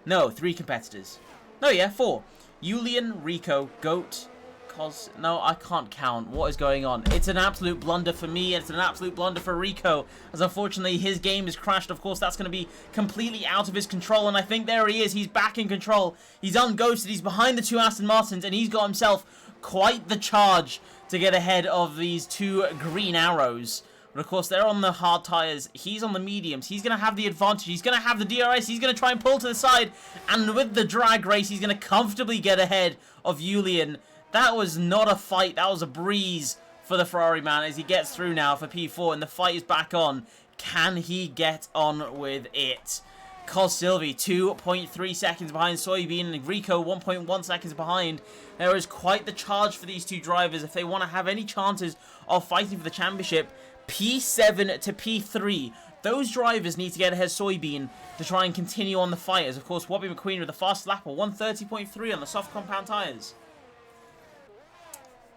No, 3 competitors. No, yeah, 4. Julian, Rico, Goat, Cos... No, I can't count. What is going on? It's an absolute blunder for me, and it's an absolute blunder for Rico, as unfortunately his game is crashed. Of course, that's going to be completely out of his control, and I think there he is. He's back in control. He's unghosted. He's behind the 2 Aston Martins, and he's got himself quite the charge to get ahead of these 2 green arrows. But of course, they're on the hard tyres. He's on the mediums. He's going to have the advantage. He's going to have the DRS. He's going to try and pull to the side. And with the drag race, he's going to comfortably get ahead of Julian. That was not a fight. That was a breeze for the Ferrari man as he gets through now for P4. And the fight is back on. Can he get on with it? Cos Sylvie, 2.3 seconds behind Soybean. And Rico, 1.1 seconds behind. There is quite the charge for these 2 drivers if they want to have any chances of fighting for the championship. P7 to P3. Those drivers need to get ahead of Soybean to try and continue on the fight. As of course, Wobby McQueen with the fast lap of 130.3 on the soft compound tyres.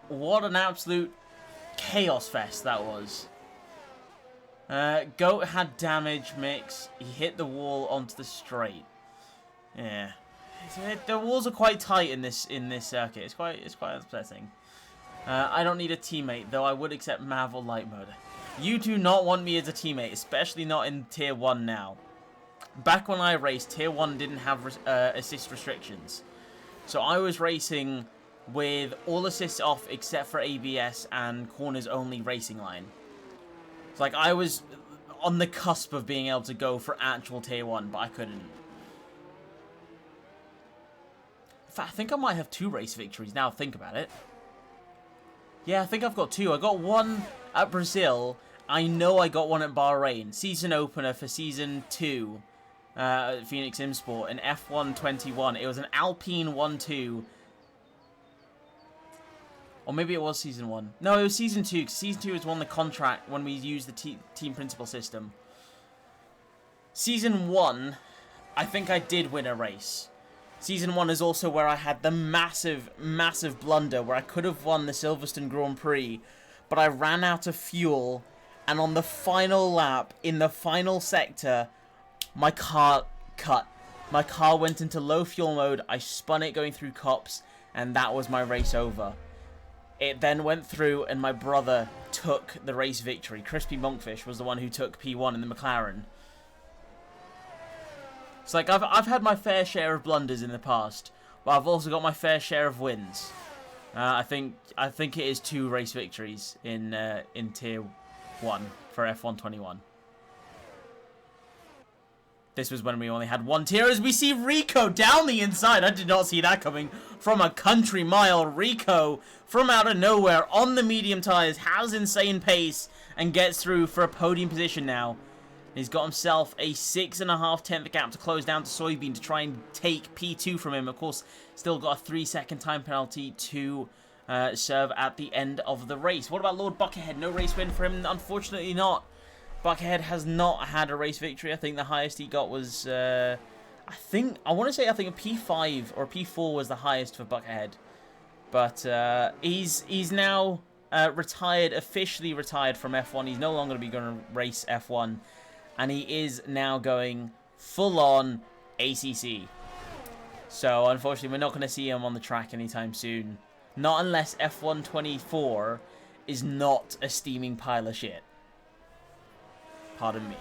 What an absolute chaos fest that was. Goat had damage mix. He hit the wall onto the straight. Yeah. The walls are quite tight in this circuit. It's quite upsetting. I don't need a teammate, though I would accept Mav or Light Mode. You do not want me as a teammate, especially not in Tier 1 now. Back when I raced, Tier 1 didn't have assist restrictions. So I was racing with all assists off except for ABS and corners only racing line. It's like I was on the cusp of being able to go for actual Tier 1, but I couldn't. In fact, I think I might have 2 race victories now, think about it. Yeah, I think I've got 2. I got 1 at Brazil. I know I got 1 at Bahrain. Season opener for Season 2. Phoenix Imsport in F1 21. It was an Alpine 1-2. Or maybe it was Season 1. No, it was Season 2. Because Season 2 was one the contract when we used the team principal system. Season 1, I think I did win a race. Season 1 is also where I had the massive blunder where I could have won the Silverstone Grand Prix, but I ran out of fuel, and on the final lap, in the final sector, my car cut. My car went into low fuel mode, I spun it going through cops, and that was my race over. It then went through, and my brother took the race victory. Crispy Monkfish was the one who took P1 in the McLaren. It's like I've had my fair share of blunders in the past, but I've also got my fair share of wins. I think it is 2 race victories in Tier 1 for F1 21. This was when we only had 1 tier, as we see Rico down the inside. I did not see that coming from a country mile. Rico, from out of nowhere, on the medium tyres, has insane pace, and gets through for a podium position now. He's got himself a 6.5 tenth gap to close down to Soybean to try and take P2 from him. Of course, still got a 3-second time penalty to serve at the end of the race. What about Lord Buckethead? No race win for him? Unfortunately not. Buckethead has not had a race victory. I think the highest he got was, I think a P5 or P4 was the highest for Buckethead. But he's now retired, officially retired from F1. He's no longer going to race F1. And he is now going full-on ACC. So, unfortunately, we're not going to see him on the track anytime soon. Not unless F1 24 is not a steaming pile of shit. Pardon me.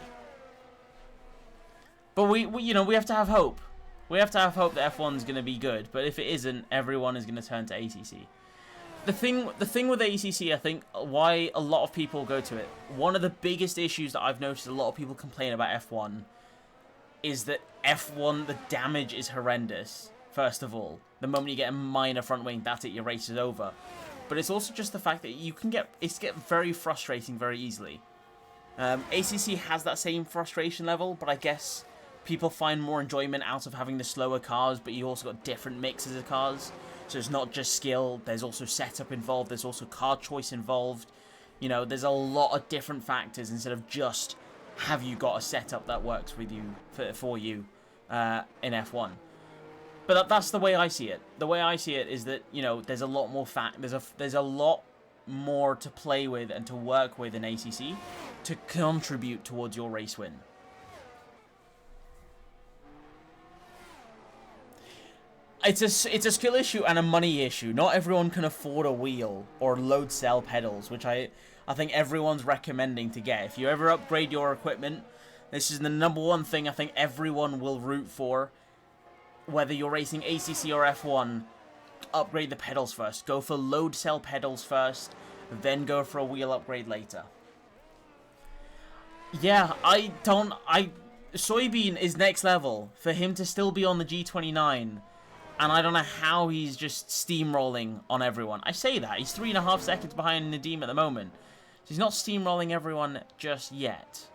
But we have to have hope. We have to have hope that F1's going to be good. But if it isn't, everyone is going to turn to ACC. The thing with ACC, I think, why a lot of people go to it, one of the biggest issues that I've noticed a lot of people complain about F1 is that F1, the damage is horrendous, first of all. The moment you get a minor front wing, that's it, your race is over. But it's also just the fact that it's get very frustrating very easily. ACC has that same frustration level, but I guess people find more enjoyment out of having the slower cars, but you also got different mixes of cars. So it's not just skill, there's also setup involved, there's also car choice involved. You know, there's a lot of different factors instead of just have you got a setup that works with you for you in F1. But that's the way I see it. The way I see it is that, you know, there's a lot more there's a lot more to play with and to work with in ACC to contribute towards your race win. It's a skill issue and a money issue. Not everyone can afford a wheel or load cell pedals, which I think everyone's recommending to get. If you ever upgrade your equipment, this is the #1 thing I think everyone will root for. Whether you're racing ACC or F1, upgrade the pedals first. Go for load cell pedals first, then go for a wheel upgrade later. Yeah, Soybean is next level. For him to still be on the G29, and I don't know how he's just steamrolling on everyone. I say that. He's 3.5 seconds behind Nadim at the moment. So he's not steamrolling everyone just yet.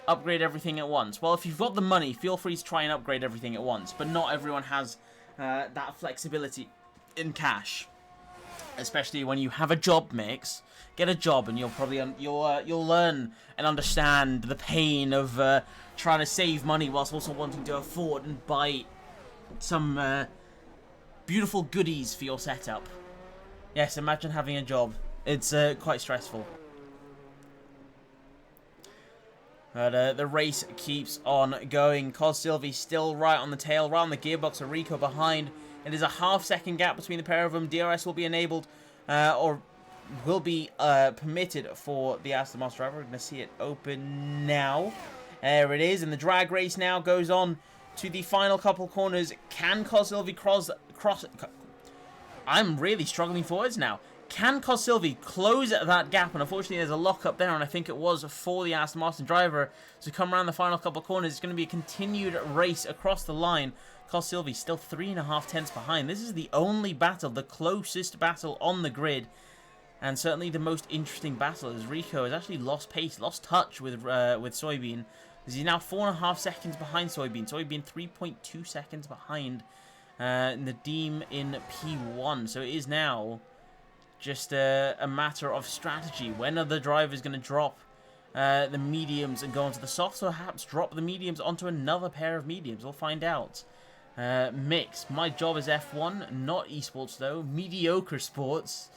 Upgrade everything at once. Well, if you've got the money, feel free to try and upgrade everything at once. But not everyone has that flexibility in cash. Especially when you have a job mix. Get a job and you'll probably you'll learn and understand the pain of trying to save money whilst also wanting to afford and buy some beautiful goodies for your setup. Yes, imagine having a job. It's quite stressful. But the race keeps on going. Cos Silvi still right on the tail, right on the gearbox of Rico behind. It is a half-second gap between the pair of them. DRS will be enabled, or will be permitted for the Aston Martin driver. We're going to see it open now. There it is, and the drag race now goes on to the final couple corners. Can Cos Silvi cross? I'm really struggling forwards now. Can Cos Silvi close that gap? And unfortunately, there's a lock up there, and I think it was for the Aston Martin driver to come around the final couple corners. It's going to be a continued race across the line. Cos Silvi still 3.5 tenths behind. This is the only battle, the closest battle on the grid, and certainly the most interesting battle, as Rico has actually lost pace, lost touch with Soybean. He's now 4.5 seconds behind Soybean. Soybean 3.2 seconds behind Nadim in P1. So it is now just a matter of strategy. When are the drivers going to drop the mediums and go onto the softs, or perhaps drop the mediums onto another pair of mediums? We'll find out. Mix. My job is F1, not esports though. Mediocre sports.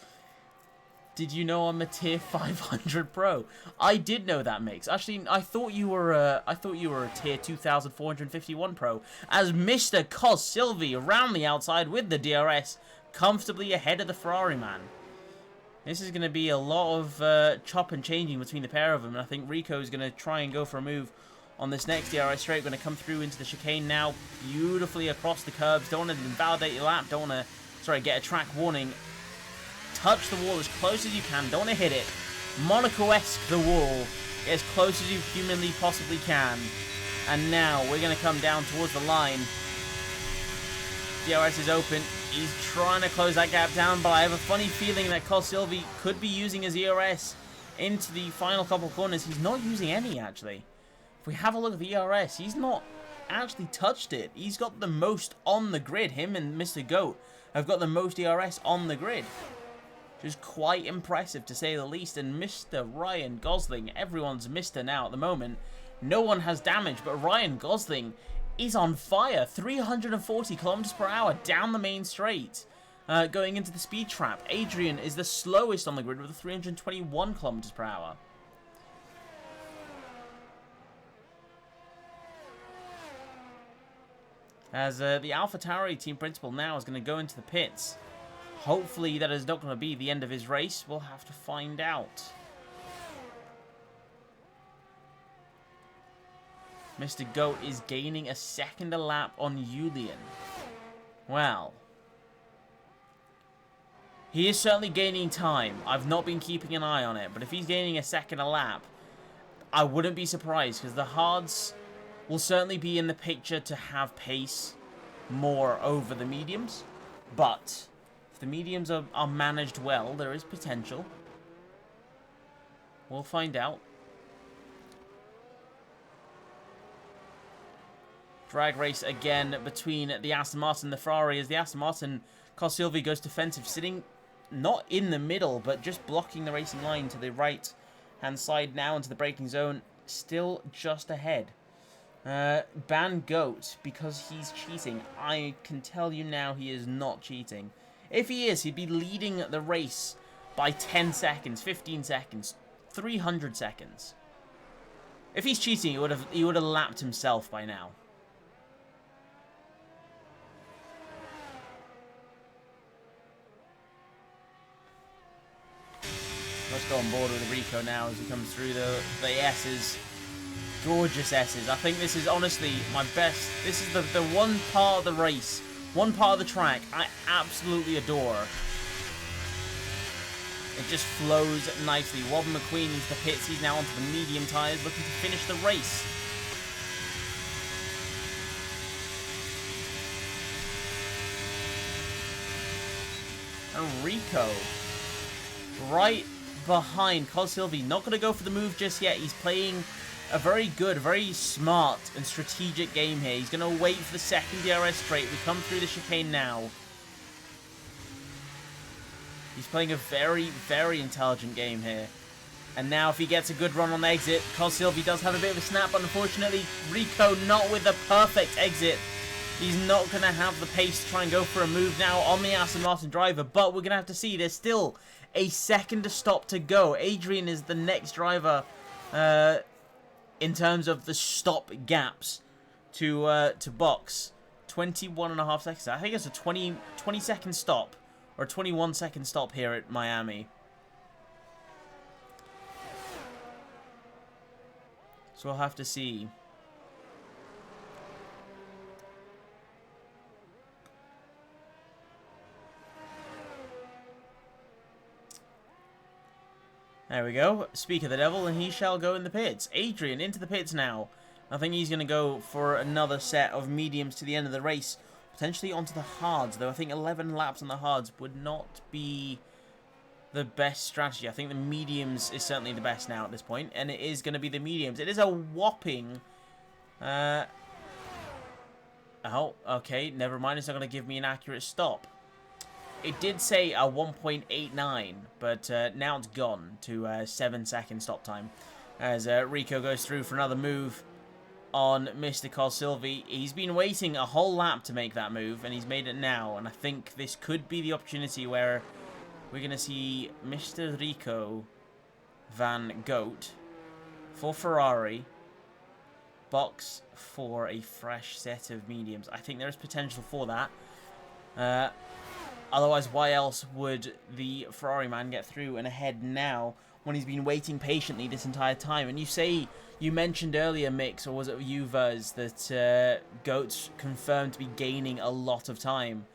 Did you know I'm a tier 500 pro? I did know that, Mix. Actually, I thought you were a tier 2451 pro. As Mr. Cos Silvi around the outside with the DRS, comfortably ahead of the Ferrari man. This is going to be a lot of chop and changing between the pair of them, and I think Rico is going to try and go for a move on this next DRS straight. Going to come through into the chicane now, beautifully across the curbs. Don't want to invalidate your lap. Don't want to, get a track warning. Touch the wall as close as you can. Don't want to hit it. Monaco-esque the wall. Get as close as you humanly possibly can. And now we're going to come down towards the line. DRS is open. He's trying to close that gap down, but I have a funny feeling that Cos Silvi could be using his ERS into the final couple of corners. He's not using any, actually. If we have a look at the ERS, he's not actually touched it. He's got the most on the grid. Him and Mr. Goat have got the most ERS on the grid. Which is quite impressive, to say the least. And Mr. Ryan Gosling, everyone's Mr. now at the moment. No one has damage, but Ryan Gosling is on fire. 340 kilometers per hour down the main straight, going into the speed trap. Adrian is the slowest on the grid with 321 kilometers per hour. As the AlphaTauri team principal now is going to go into the pits. Hopefully that is not going to be the end of his race. We'll have to find out. Mr. Goat is gaining a second a lap on Julian. Well, he is certainly gaining time. I've not been keeping an eye on it, but if he's gaining a second a lap, I wouldn't be surprised, because the hards will certainly be in the picture to have pace more over the mediums. But if the mediums are managed well, there is potential. We'll find out. Drag race again between the Aston Martin and the Ferrari, as the Aston Martin, Carl Silvi goes defensive, sitting not in the middle, but just blocking the racing line to the right-hand side now into the braking zone, still just ahead. Ban Goat, because he's cheating. I can tell you now he is not cheating. If he is, he'd be leading the race by 10 seconds, 15 seconds, 300 seconds. If he's cheating, he would have lapped himself by now. Let's go on board with Rico now as he comes through the S's. Gorgeous S's. I think this is honestly my best. This is the one part of the race, one part of the track I absolutely adore. It just flows nicely. Robin McQueen into the pits. He's now onto the medium tyres, looking to finish the race. And Rico, right behind Carl Silvi, not going to go for the move just yet. He's playing a very good, very smart and strategic game here. He's going to wait for the second DRS straight. We come through the chicane now. He's playing a very, very intelligent game here. And now if he gets a good run on the exit, Carl Silvi does have a bit of a snap, but unfortunately Rico not with the perfect exit. He's not going to have the pace to try and go for a move now on the Aston Martin driver, but we're going to have to see. There's still a second to stop to go. Adrian is the next driver in terms of the stop gaps to box. 21.5 seconds. I think it's a 20 second stop or a 21 second stop here at Miami. So we'll have to see. There we go. Speak of the devil, and he shall go in the pits. Adrian into the pits now. I think he's going to go for another set of mediums to the end of the race. Potentially onto the hards, though I think 11 laps on the hards would not be the best strategy. I think the mediums is certainly the best now at this point, and it is going to be the mediums. It is a whopping... Oh, okay, never mind. It's not going to give me an accurate stop. It did say a 1.89, but now it's gone to 7 second stop time. As Rico goes through for another move on Mr. Carl Silvi. He's been waiting a whole lap to make that move, and he's made it now. And I think this could be the opportunity where we're going to see Mr. Rico Van Goat for Ferrari box for a fresh set of mediums. I think there is potential for that. Otherwise, why else would the Ferrari man get through and ahead now when he's been waiting patiently this entire time? And you mentioned earlier, Mix, or was it you, Vuz, that Goat's confirmed to be gaining a lot of time.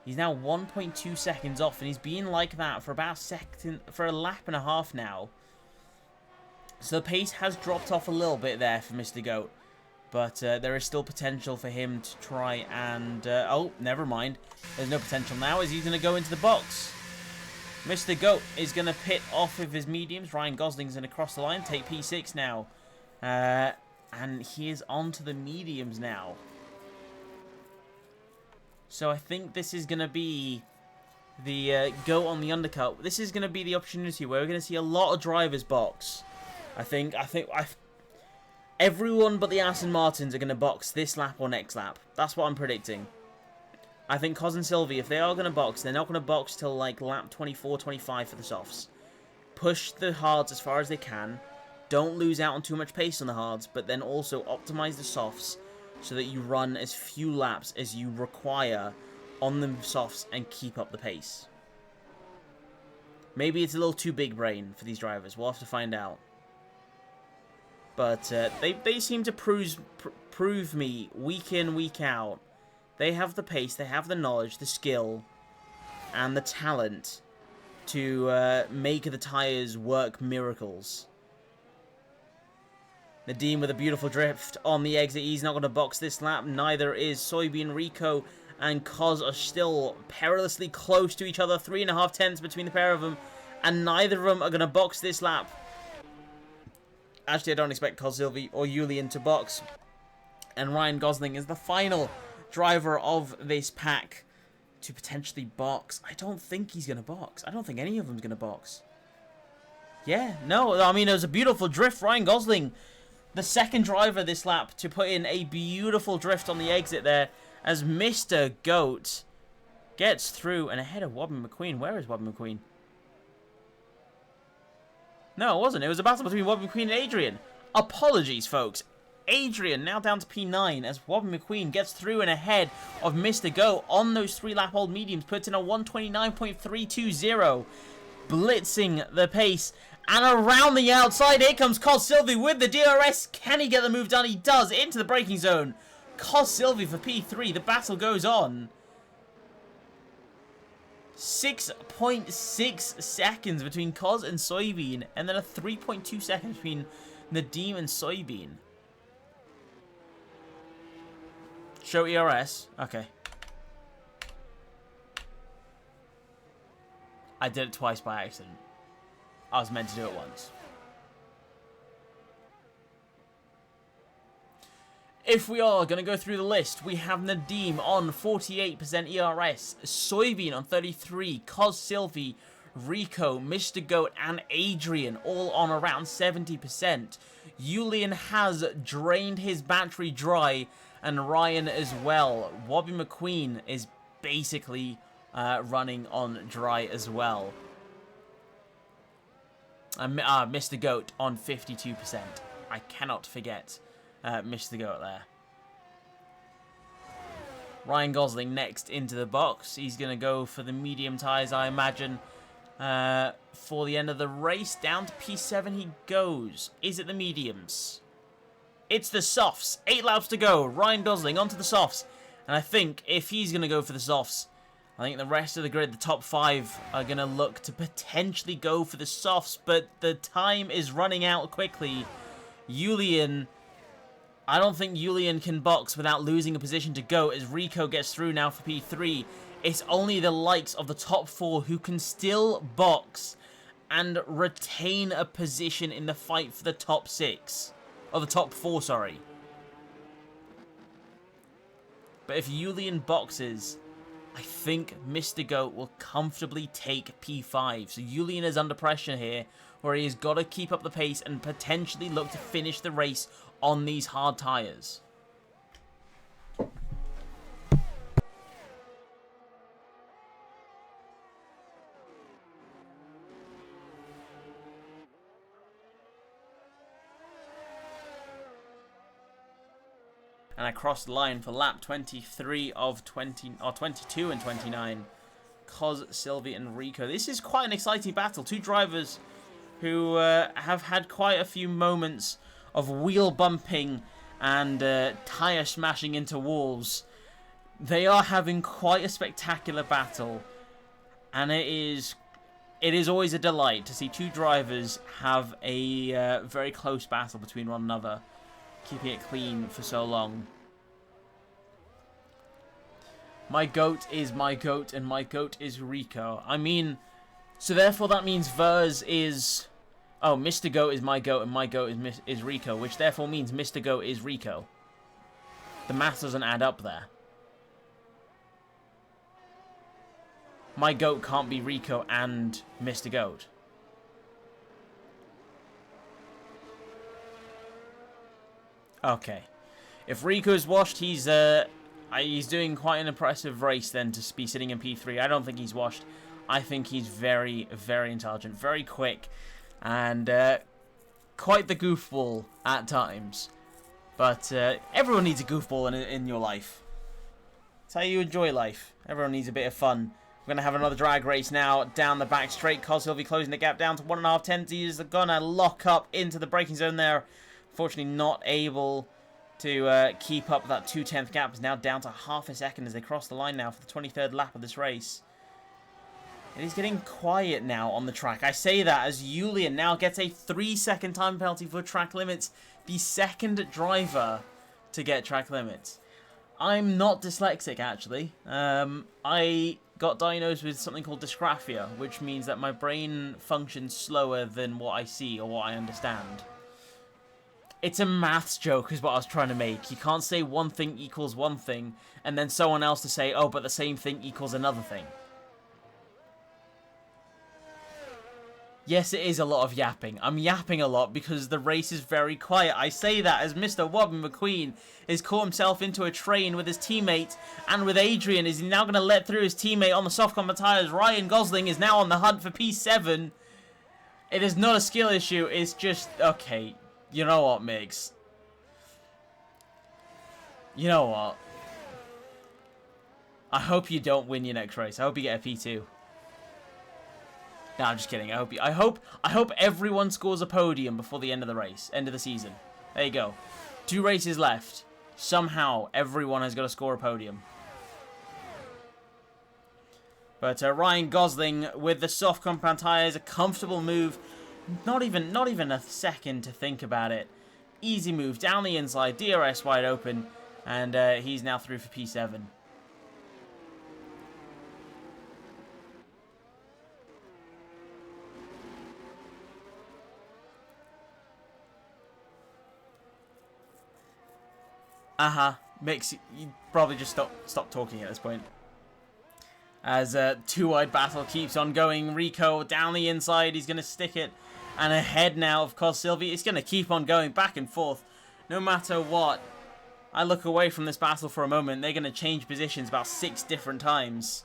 He's now 1.2 seconds off, and he's been like that for about a lap and a half now. So the pace has dropped off a little bit there for Mr. Goat. But there is still potential for him to try and... oh, never mind. There's no potential now as he's going to go into the box. Mr. Goat is going to pit off with his mediums. Ryan Gosling's going to cross the line, take P6 now. And he is on to the mediums now. So I think this is going to be the Goat on the undercut. This is going to be the opportunity where we're going to see a lot of drivers box. I think everyone but the Aston Martins are going to box this lap or next lap. That's what I'm predicting. I think Cos and Silvi, if they are going to box, they're not going to box till like lap 24, 25 for the softs. Push the hards as far as they can. Don't lose out on too much pace on the hards, but then also optimize the softs so that you run as few laps as you require on the softs and keep up the pace. Maybe it's a little too big brain for these drivers. We'll have to find out. But they seem to prove me week in, week out. They have the pace, they have the knowledge, the skill, and the talent to make the tyres work miracles. Nadeem with a beautiful drift on the exit. He's not going to box this lap. Neither is Soybean. Rico and Cos are still perilously close to each other. 3.5 tenths between the pair of them. And neither of them are going to box this lap. Actually, I don't expect Cos Silvi or Julian to box. And Ryan Gosling is the final driver of this pack to potentially box. I don't think he's going to box. I don't think any of them's going to box. Yeah, no, I mean, it was a beautiful drift. Ryan Gosling, the second driver this lap to put in a beautiful drift on the exit there as Mr. Goat gets through and ahead of Wobbin McQueen. Where is Wobbin McQueen? No, it wasn't. It was a battle between Wobbin McQueen and Adrian. Apologies, folks. Adrian now down to P9 as Wobbin McQueen gets through and ahead of Mr. Goat on those 3-lap-old mediums. Puts in a 129.320. Blitzing the pace. And around the outside, here comes Cos Silvi with the DRS. Can he get the move done? He does, into the braking zone. Cos Silvi for P3. The battle goes on. 6.6 seconds between Cos and Soybean. And then a 3.2 seconds between Nadeem and Soybean. Show ERS. Okay. I did it twice by accident. I was meant to do it once. If we are going to go through the list, we have Nadeem on 48% ERS, Soybean on 33%, Cos Silvi, Rico, Mr. Goat, and Adrian all on around 70%. Julian has drained his battery dry, and Ryan as well. Wobbie McQueen is basically running on dry as well. Mr. Goat on 52%. I cannot forget Mr. Goat there. Ryan Gosling next into the box. He's going to go for the medium tyres, I imagine, for the end of the race. Down to P7 he goes. Is it the mediums? It's the softs. 8 laps to go. Ryan Gosling onto the softs. And I think if he's going to go for the softs, I think the rest of the grid, the top 5, are going to look to potentially go for the softs, but the time is running out quickly. Julian, I don't think Julian can box without losing a position to go as Rico gets through now for P3. It's only the likes of the top 4 who can still box and retain a position in the fight for the top 6. Or the top 4, sorry. But if Julian boxes, I think Mr. Goat will comfortably take P5. So Julian is under pressure here, where he has got to keep up the pace and potentially look to finish the race on these hard tyres. And I crossed the line for lap 23 of 20, or 22 and 29. Cos, Silvi, and Rico. This is quite an exciting battle. Two drivers who have had quite a few moments of wheel bumping and tyre smashing into walls. They are having quite a spectacular battle. And it is always a delight to see two drivers have a very close battle between one another, keeping it clean for so long. My goat is my goat, and my goat is Rico. I mean, so therefore that means Vers is... Oh, Mr. Goat is my goat, and my goat is Rico, which therefore means Mr. Goat is Rico. The math doesn't add up there. My goat can't be Rico and Mr. Goat. Okay. If Rico's washed, he's doing quite an impressive race then to be sitting in P3. I don't think he's washed. I think he's very, very intelligent, very quick, and quite the goofball at times. But everyone needs a goofball in your life. It's how you enjoy life. Everyone needs a bit of fun. We're going to have another drag race now down the back straight. Silvy closing the gap down to 1.5 tenths. He's going to lock up into the braking zone there. Unfortunately, not able to keep up that 2/10 gap. Is now down to half a second as they cross the line now for the 23rd lap of this race. It is getting quiet now on the track. I say that as Julian now gets a 3-second time penalty for track limits. The second driver to get track limits. I'm not dyslexic, actually. I got diagnosed with something called dysgraphia, which means that my brain functions slower than what I see or what I understand. It's a maths joke is what I was trying to make. You can't say one thing equals one thing, and then someone else to say, oh, but the same thing equals another thing. Yes, it is a lot of yapping. I'm yapping a lot because the race is very quiet. I say that as Mr. Wobbin McQueen has caught himself into a train with his teammate and with Adrian. Is he now going to let through his teammate on the soft combat tyres? Ryan Gosling is now on the hunt for P7. It is not a skill issue. It's just, okay, you know what, Migs? You know what? I hope you don't win your next race. I hope you get a P2. No, I'm just kidding. I hope everyone scores a podium before the end of the race, end of the season. There you go. 2 races left. Somehow, everyone has got to score a podium. But Ryan Gosling with the soft compound tyres, a comfortable move. Not even a second to think about it. Easy move down the inside, DRS wide open, and he's now through for P7. Mix, you probably just stop talking at this point. As two-wide battle keeps on going. Rico down the inside, he's going to stick it. And ahead now, of course, Silvy. It's going to keep on going back and forth. No matter what. I look away from this battle for a moment. They're going to change positions about 6 different times.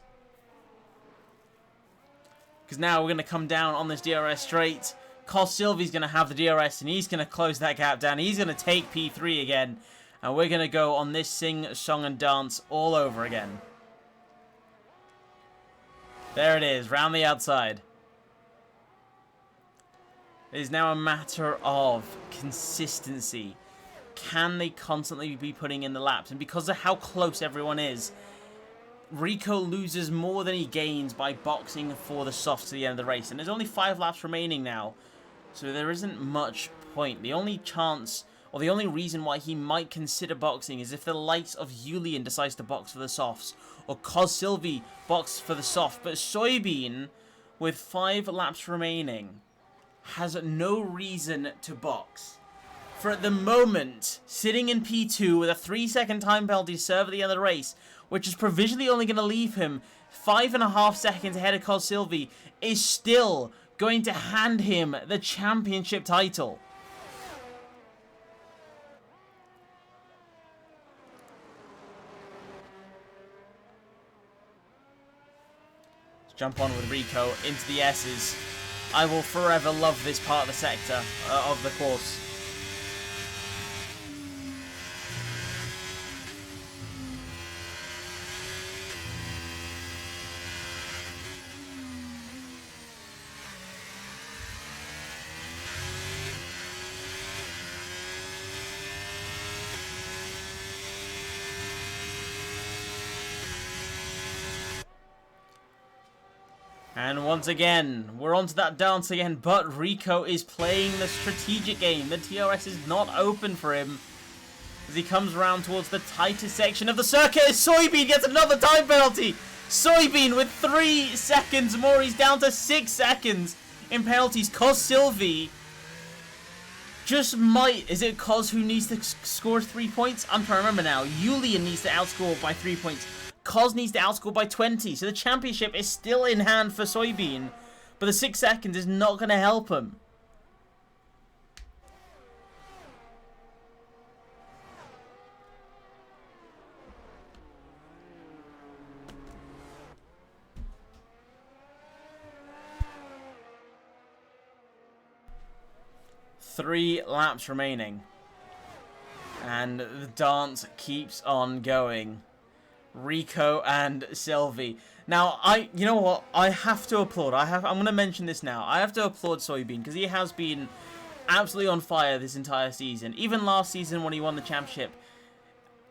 Because now we're going to come down on this DRS straight. Silvy's going to have the DRS and he's going to close that gap down. He's going to take P3 again. And we're going to go on this sing, song, and dance all over again. There it is, round the outside. It is now a matter of consistency. Can they constantly be putting in the laps? And because of how close everyone is, Rico loses more than he gains by boxing for the softs to the end of the race. And there's only 5 laps remaining now. So there isn't much point. The only chance, or the only reason why he might consider boxing is if the likes of Julian decides to box for the softs, or Silvy box for the soft. But Soybean, with 5 laps remaining, has no reason to box. For at the moment, sitting in P2 with a 3-second time penalty to serve at the end of the race, which is provisionally only going to leave him 5.5 seconds ahead of Silvy, is still going to hand him the championship title. Jump on with Rico into the S's. I will forever love this part of the sector of the course. And once again, we're onto that dance again, but Rico is playing the strategic game. The TRS is not open for him as he comes around towards the tightest section of the circuit. Soybean gets another time penalty. Soybean with 3 seconds more. He's down to 6 seconds in penalties. Silvy just might. Is it who needs to score 3 points? I'm trying to remember now. Julian needs to outscore by 3 points. Needs to outscore by 20, so the championship is still in hand for Soybean, but the 6 seconds is not going to help him. Three laps remaining, and the dance keeps on going. Rico and Sylvie. Now, you know what? I have to applaud. I'm going to mention this now. I have to applaud Soybean because he has been absolutely on fire this entire season. Even last season when he won the championship,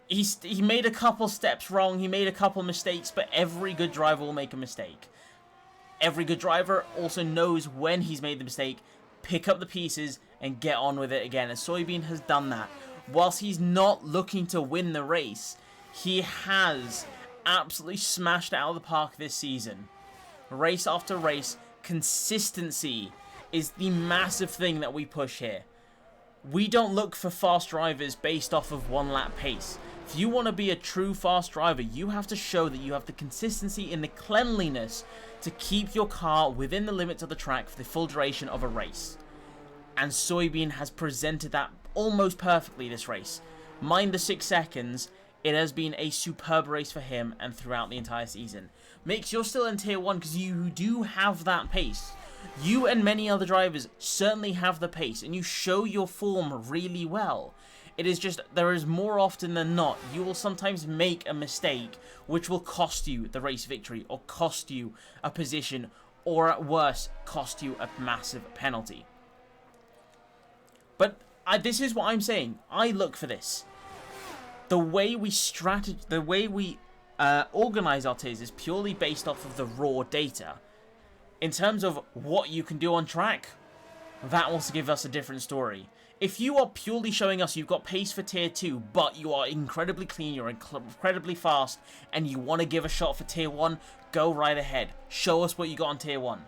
he made a couple steps wrong. He made a couple mistakes, but every good driver will make a mistake. Every good driver also knows when he's made the mistake, pick up the pieces, and get on with it again. And Soybean has done that. Whilst he's not looking to win the race, he has absolutely smashed it out of the park this season. Race after race, consistency is the massive thing that we push here. We don't look for fast drivers based off of one lap pace. If you want to be a true fast driver, you have to show that you have the consistency and the cleanliness to keep your car within the limits of the track for the full duration of a race. And Soybean has presented that almost perfectly this race. Mind the 6 seconds, it has been a superb race for him and throughout the entire season. Mix, you're still in tier 1 because you do have that pace. You and many other drivers certainly have the pace and you show your form really well. It is just, there is more often than not, you will sometimes make a mistake which will cost you the race victory or cost you a position or at worst, cost you a massive penalty. But this is what I'm saying. I look for this. The way we organize our tiers is purely based off of the raw data. In terms of what you can do on track, that will give us a different story. If you are purely showing us you've got pace for tier 2, but you are incredibly clean, you're incredibly fast, and you want to give a shot for tier 1, go right ahead. Show us what you got on tier 1.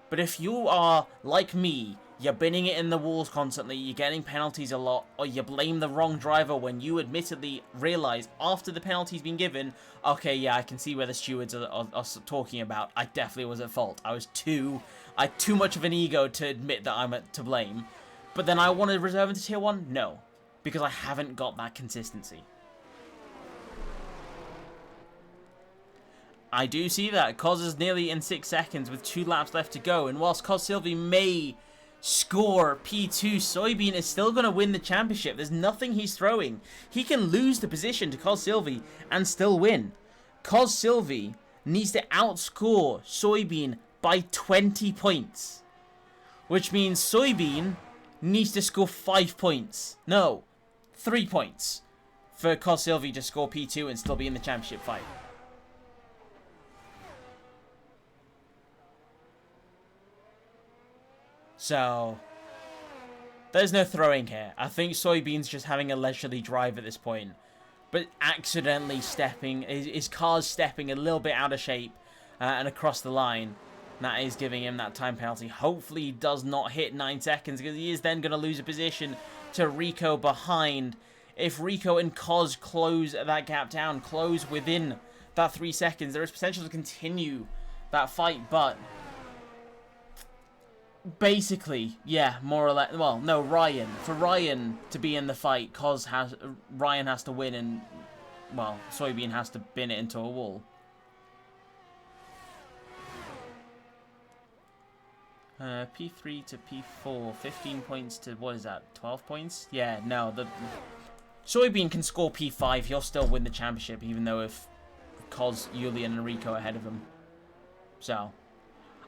But if you are, like me, you're binning it in the walls constantly, you're getting penalties a lot, or you blame the wrong driver when you admittedly realise after the penalty's been given, okay, yeah, I can see where the stewards are talking about. I definitely was at fault. I had too much of an ego to admit that I'm to blame. But then I want to reserve into tier 1? No. Because I haven't got that consistency. I do see that. Cos is nearly in 6 seconds with 2 laps left to go. And whilst Cos Sylvie may score P2, Soybean is still going to win the championship. There's nothing he's throwing. He can lose the position to Cos Sylvie and still win. Cos Sylvie needs to outscore Soybean by 20 points. Which means Soybean needs to score 5 points. No, 3 points for Cos Sylvie to score P2 and still be in the championship fight. So, there's no throwing here. I think Soybean's just having a leisurely drive at this point. But accidentally stepping, his car's stepping a little bit out of shape and across the line. That is giving him that time penalty. Hopefully he does not hit 9 seconds because he is then going to lose a position to Rico behind. If Rico and Cos close that gap down, close within that 3 seconds, there is potential to continue that fight, but basically, yeah, more or less, well, no, Ryan. For Ryan to be in the fight, Ryan has to win and, well, Soybean has to bin it into a wall. P3 to P4, 15 points to, what is that, 12 points? Yeah, no, Soybean can score P5, he'll still win the championship, even though if Cos, Julian, and Rico ahead of him. So,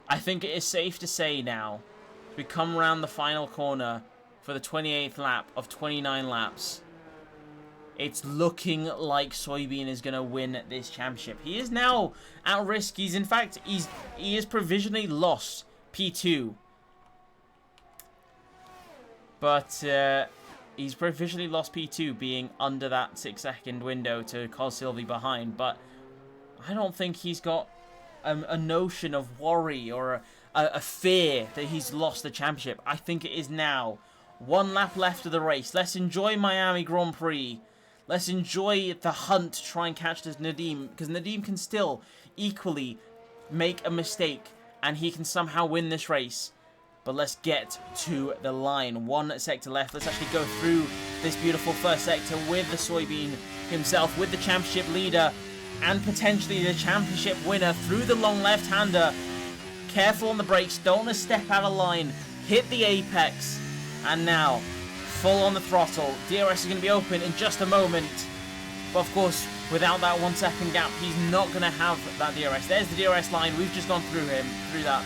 I think it is safe to say now, as we come around the final corner for the 28th lap of 29 laps, it's looking like Soybean is going to win this championship. He is now at risk. He is provisionally lost P2. But he's provisionally lost P2 being under that 6 second window to Cos Sylvie behind. But I don't think he's got a notion of worry or a fear that he's lost the championship. I think it is now 1 lap left of the race. Let's enjoy Miami Grand Prix. Let's enjoy the hunt to try and catch this Nadim, because Nadim can still equally make a mistake and he can somehow win this race. But let's get to the line. 1 sector left. Let's actually go through this beautiful first sector with the Soybean himself, with the championship leader and potentially the championship winner through the long left-hander. Careful on the brakes. Don't want to step out of line. Hit the apex. And now, full on the throttle. DRS is going to be open in just a moment. But of course, without that 1 second gap. He's not going to have that DRS. There's the DRS line. We've just gone through that.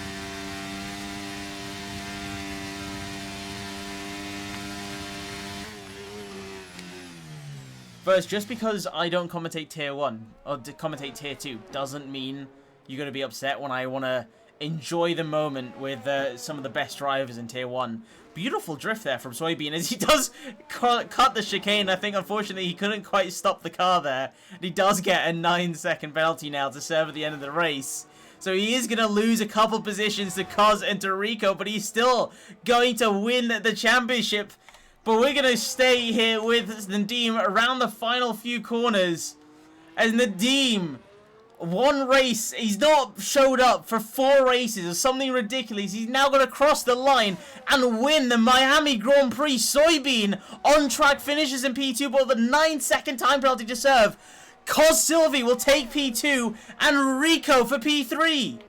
First, just because I don't commentate Tier 1 or commentate Tier 2 doesn't mean you're going to be upset when I want to enjoy the moment with some of the best drivers in Tier 1. Beautiful drift there from Soybean as he does cut the chicane. I think, unfortunately, he couldn't quite stop the car there. And he does get a 9-second penalty now to serve at the end of the race. So he is going to lose a couple positions to Cos and to Rico, but he's still going to win the championship. But we're going to stay here with Nadim around the final few corners. As Nadim, one race, he's not showed up for 4 races or something ridiculous. He's now going to cross the line and win the Miami Grand Prix. Soybean on track finishes in P2, but with a 9-second time penalty to serve. Cos Sylvie will take P2 and Rico for P3.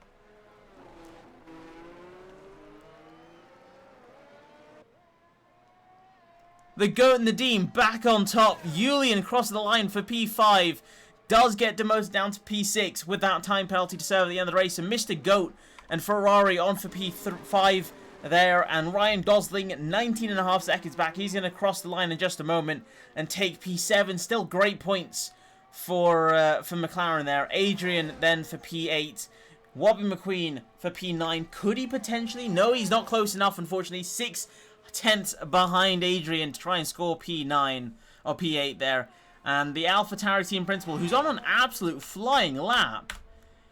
The GOAT Nadim back on top. Julian crossing the line for P5. Does get demoted down to P6 with that time penalty to serve at the end of the race. And Mr. GOAT and Ferrari on for P5 there. And Ryan Gosling 19.5 seconds back. He's going to cross the line in just a moment and take P7. Still great points for McLaren there. Adrian then for P8. Wobbie McQueen for P9. Could he potentially? No, he's not close enough, unfortunately. 6/10 behind Adrian to try and score P9 or P8 there. And the AlphaTauri team principal, who's on an absolute flying lap,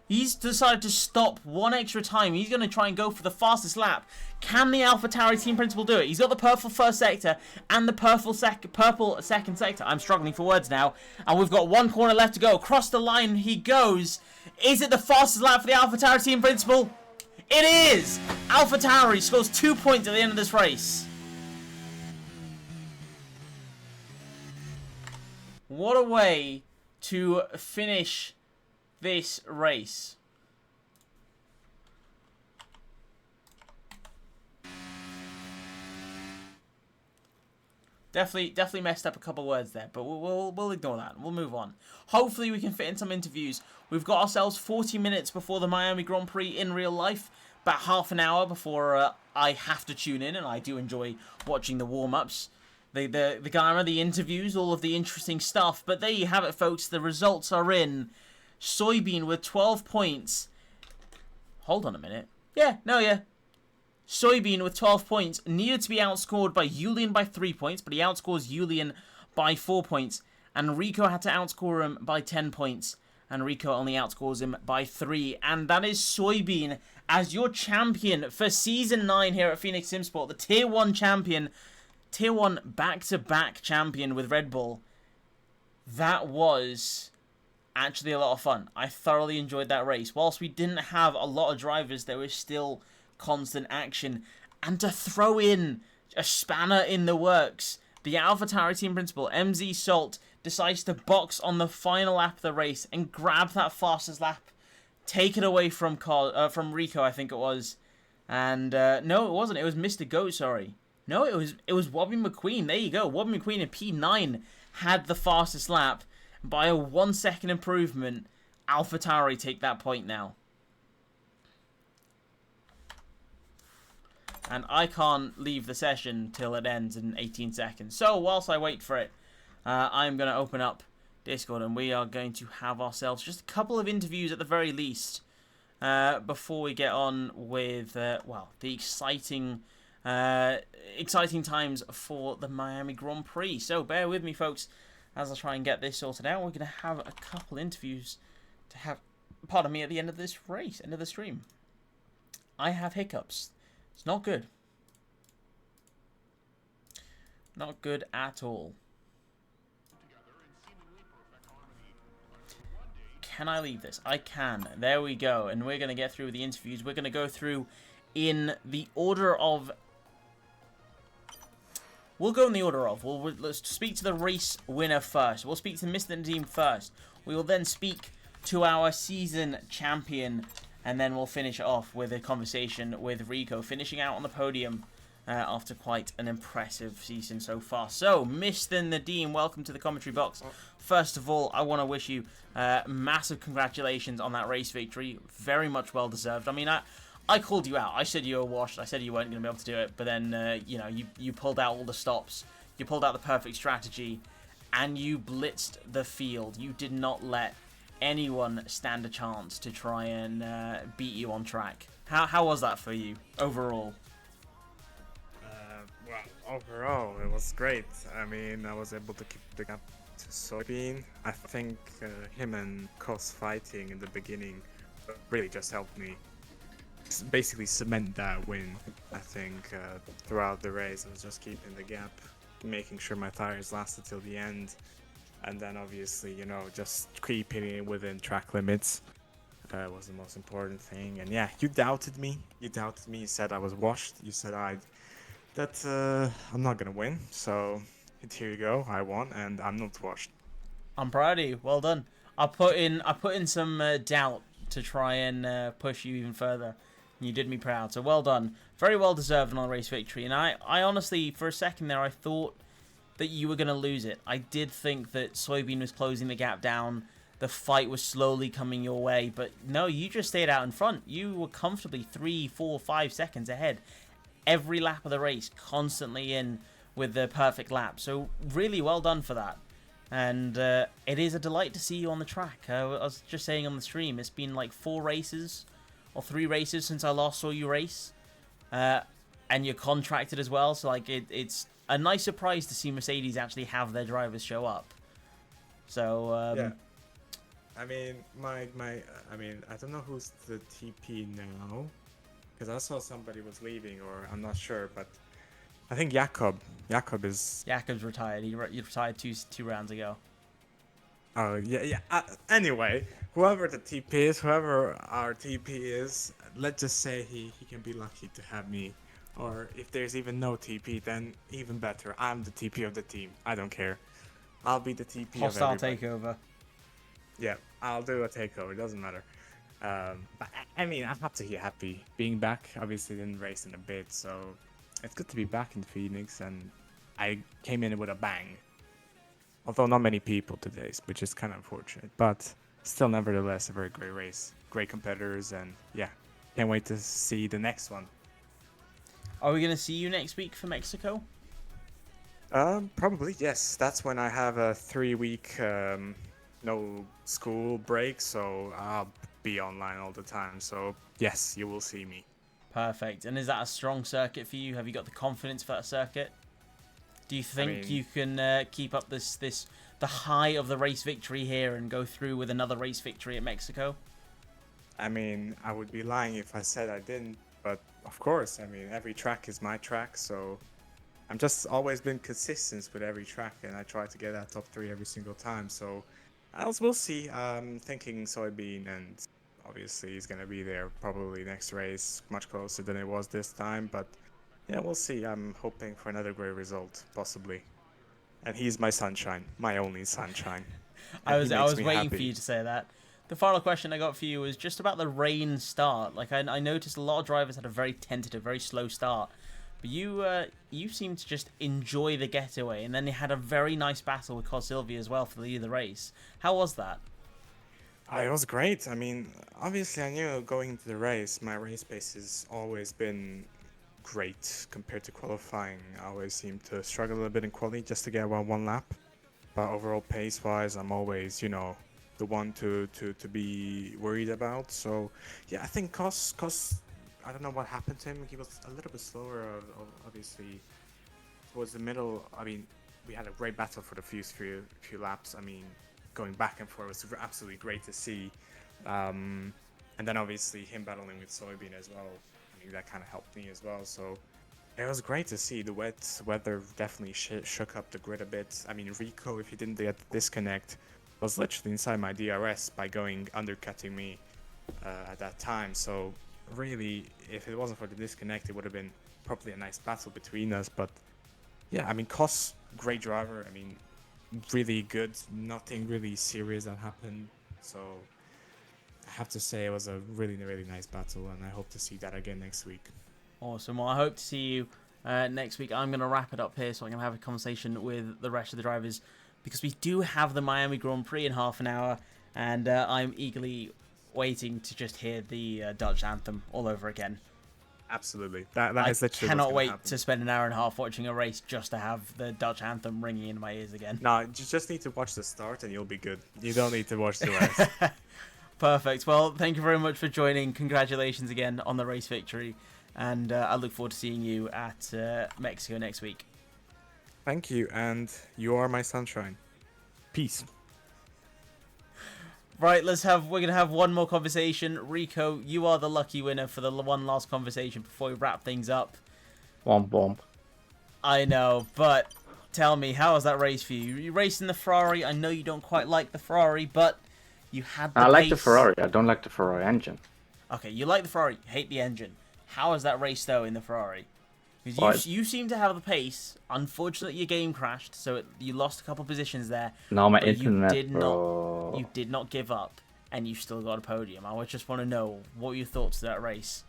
he's decided to stop one extra time. He's going to try and go for the fastest lap. Can the AlphaTauri team principal do it? He's got the purple first sector and the purple second sector. I'm struggling for words now. And we've got one corner left to go. Across the line he goes. Is it the fastest lap for the AlphaTauri team principal? It is! AlphaTauri scores 2 points at the end of this race. What a way to finish this race. Definitely messed up a couple words there, but we'll ignore that. We'll move on. Hopefully we can fit in some interviews. We've got ourselves 40 minutes before the Miami Grand Prix in real life. About half an hour before I have to tune in, and I do enjoy watching the warm-ups. The glamour, the interviews, all of the interesting stuff. But there you have it, folks. The results are in. Soybean with 12 points. Hold on a minute. Yeah. Soybean with 12 points. Needed to be outscored by Julian by 3 points, but he outscores Julian by 4 points. And Rico had to outscore him by 10 points. And Rico only outscores him by 3. And that is Soybean as your champion for Season 9 here at Phoenix Simsport. The Tier 1 champion. Tier 1 back-to-back champion with Red Bull. That was actually a lot of fun. I thoroughly enjoyed that race. Whilst we didn't have a lot of drivers, there was still constant action. And to throw in a spanner in the works, the AlphaTauri team principal, MZ Salt, decides to box on the final lap of the race and grab that fastest lap. Take it away from Rico, I think it was. And no, it wasn't. It was Mr. GOAT, sorry. No, it was Wobbie McQueen. There you go. Wobbie McQueen in P9 had the fastest lap. By a 1 second improvement, AlphaTauri take that point now. And I can't leave the session till it ends in 18 seconds. So whilst I wait for it, I'm going to open up Discord and we are going to have ourselves just a couple of interviews at the very least before we get on with, well, the exciting times for the Miami Grand Prix. So bear with me, folks, as I try and get this sorted out. We're going to have a couple interviews to have, pardon me, at the end of this race, end of the stream. I have hiccups. It's not good. Not good at all. Can I leave this? I can. There we go. And we're going to get through the interviews. We're going to go through in the order of... We'll go in the order of... Let's speak to the race winner first. We'll speak to Mr. Nadim first. We will then speak to our season champion. And then we'll finish off with a conversation with Rico, finishing out on the podium after quite an impressive season so far. So, Mr. Nadeem, welcome to the commentary box. First of all, I want to wish you massive congratulations on that race victory. Very much well deserved. I mean, I called you out. I said you were washed. I said you weren't going to be able to do it. But then, you pulled out all the stops. You pulled out the perfect strategy. And you blitzed the field. You did not let anyone stand a chance to try and beat you on track. How was that for you overall? Well, overall, it was great. I mean, I was able to keep the gap to Soybean. I think him and Kos fighting in the beginning really just helped me basically cement that win. I think throughout the race, I was just keeping the gap, making sure my tires lasted till the end. And then obviously, just keeping it within track limits was the most important thing. And yeah, you doubted me. You said I was washed. You said I'm not gonna win. So here you go. I won, and I'm not washed. I'm proud of you. Well done. I put in some doubt to try and push you even further. You did me proud. So well done. Very well deserved on the race victory. And I honestly, for a second there, I thought that you were going to lose it. I did think that Soybean was closing the gap down. The fight was slowly coming your way. But no, you just stayed out in front. You were comfortably 3, 4, 5 seconds ahead. Every lap of the race, constantly in with the perfect lap. So really well done for that. And it is a delight to see you on the track. I was just saying on the stream, it's been like 4 races or 3 races since I last saw you race. And you're contracted as well. So like it's a nice surprise to see Mercedes actually have their drivers show up. So yeah, I mean, I don't know who's the TP now, because I saw somebody was leaving, or I'm not sure, but I think Jakob's retired. He retired two rounds ago. Oh yeah. Anyway, whoever the TP is, whoever our TP is, let's just say he can be lucky to have me. Or if there's even no TP, then even better. I'm the TP of the team. I don't care. I'll be the TP Hostile of everybody. takeover. Yeah, I'll do a takeover. It doesn't matter. But I mean, I'm happy being back. Obviously, didn't race in a bit, so it's good to be back in Phoenix. And I came in with a bang. Although not many people today, which is kind of unfortunate. But still, nevertheless, a very great race. Great competitors, and yeah, can't wait to see the next one. Are we going to see you next week for Mexico? Probably, yes. That's when I have a 3-week no school break, so I'll be online all the time. So yes, you will see me. Perfect. And is that a strong circuit for you? Have you got the confidence for that circuit? Do you think you can keep up the high of the race victory here and go through with another race victory at Mexico? I mean, I would be lying if I said I didn't, but of course, I mean, every track is my track, so I'm just always been consistent with every track, and I try to get that top 3 every single time, so we'll see. I'm thinking Soybean, and obviously he's going to be there probably next race, much closer than it was this time, but yeah, we'll see. I'm hoping for another great result, possibly. And he's my sunshine, my only sunshine. I was waiting happy. for you to say that. The final question I got for you was just about the rain start. Like I noticed a lot of drivers had a very tentative, very slow start, but you seemed to just enjoy the getaway, and then you had a very nice battle with Cos Silvia as well for the race. How was that? It was great. I mean, obviously, I knew going into the race, my race pace has always been great compared to qualifying. I always seem to struggle a little bit in quality just to get one lap. But overall, pace-wise, I'm always, the one to be worried about. So, yeah, I think Cos, I don't know what happened to him. He was a little bit slower, obviously, towards the middle. I mean, we had a great battle for the few laps. I mean, going back and forth was absolutely great to see. And then obviously him battling with Soybean as well. I mean, that kind of helped me as well. So it was great to see. The wet weather definitely shook up the grid a bit. I mean, Rico, if he didn't get the disconnect, was literally inside my DRS by undercutting me at that time. So really, if it wasn't for the disconnect, it would have been probably a nice battle between us. But yeah, I mean, Kos, great driver. I mean, really good. Nothing really serious that happened. So I have to say it was a really, really nice battle, and I hope to see that again next week. Awesome. Well, I hope to see you next week. I'm going to wrap it up here so I can have a conversation with the rest of the drivers because we do have the Miami Grand Prix in half an hour, and I'm eagerly waiting to just hear the Dutch anthem all over again. Absolutely. That I is literally cannot what's wait happen. to spend an hour and a half watching a race just to have the Dutch anthem ringing in my ears again. No, you just need to watch the start and you'll be good. You don't need to watch the rest. Perfect. Well, thank you very much for joining. Congratulations again on the race victory. And I look forward to seeing you at Mexico next week. Thank you, and you are my sunshine. Peace. Right, we're gonna have one more conversation. Rico, you are the lucky winner for the one last conversation before we wrap things up. Womp womp. I know, but tell me, how was that race for you? You raced in the Ferrari. I know you don't quite like the Ferrari, but you had the I like the pace. Ferrari. I don't like the Ferrari engine. Okay, you like the Ferrari, hate the engine. How was that race though in the Ferrari? Well, Because you seem to have the pace. Unfortunately, your game crashed, so you lost a couple positions there. No, my but internet, you did bro. you did not give up, and you still got a podium. I just want to know what were your thoughts to that race.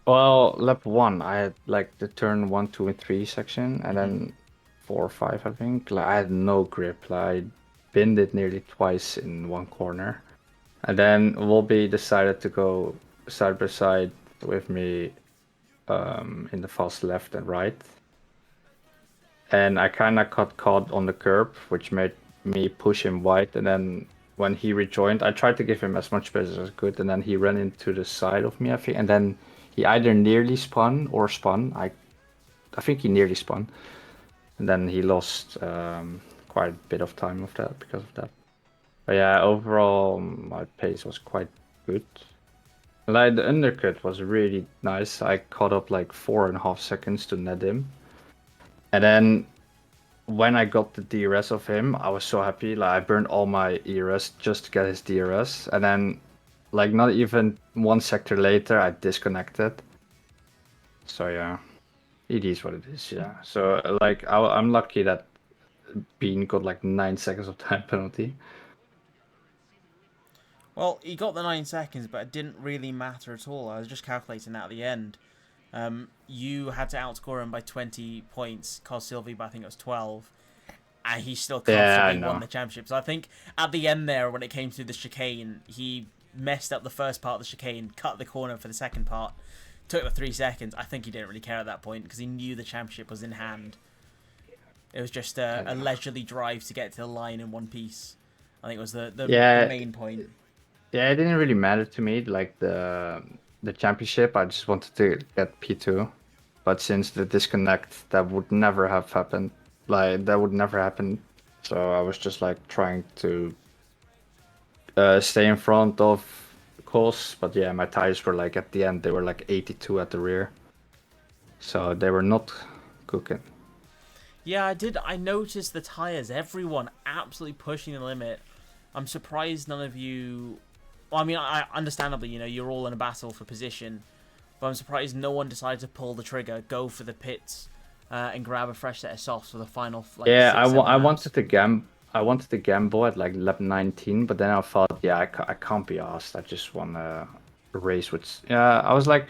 Well, lap 1, I had like the turn 1, 2, and 3 section, and then 4 or 5, I think. Like I had no grip. Like, I binned it nearly twice in one corner. And then Wolby decided to go side by side with me in the fast left and right. And I kind of got caught on the curb, which made me push him wide. And then when he rejoined, I tried to give him as much space as I could. And then he ran into the side of me, I think. And then he either nearly spun or spun. I think he nearly spun. And then he lost quite a bit of time of that because of that. But yeah, overall, my pace was quite good. Like, the undercut was really nice. I caught up like 4.5 seconds to net him. And then when I got the DRS of him, I was so happy. Like, I burned all my ERS just to get his DRS. And then, like, not even one sector later, I disconnected. So yeah, it is what it is. Yeah. So like, I'm lucky that Bean got like 9 seconds of time penalty. Well, he got the 9 seconds, but it didn't really matter at all. I was just calculating that at the end. You had to outscore him by 20 points, Cos Sylvie by I think it was 12, and he still comfortably won the championship. So I think at the end there, when it came to the chicane, he messed up the first part of the chicane, cut the corner for the second part, took the 3 seconds. I think he didn't really care at that point because he knew the championship was in hand. It was just a leisurely drive to get to the line in one piece. I think it was the main point. Yeah, it didn't really matter to me, like the championship. I just wanted to get P2. But since the disconnect, that would never have happened. Like, that would never happen. So I was just like trying to stay in front of Cos. But yeah, my tires were like at the end, they were like 82 at the rear. So they were not cooking. Yeah, I noticed the tires. Everyone absolutely pushing the limit. I'm surprised none of you... Well, I mean, I understandably, you're all in a battle for position, but I'm surprised no one decided to pull the trigger, go for the pits, and grab a fresh set of softs for the final. Like, yeah, 6, 7 I laps. wanted to gamble at like lap 19, but then I thought, yeah, I can't be asked. I just want to race with. Yeah, I was like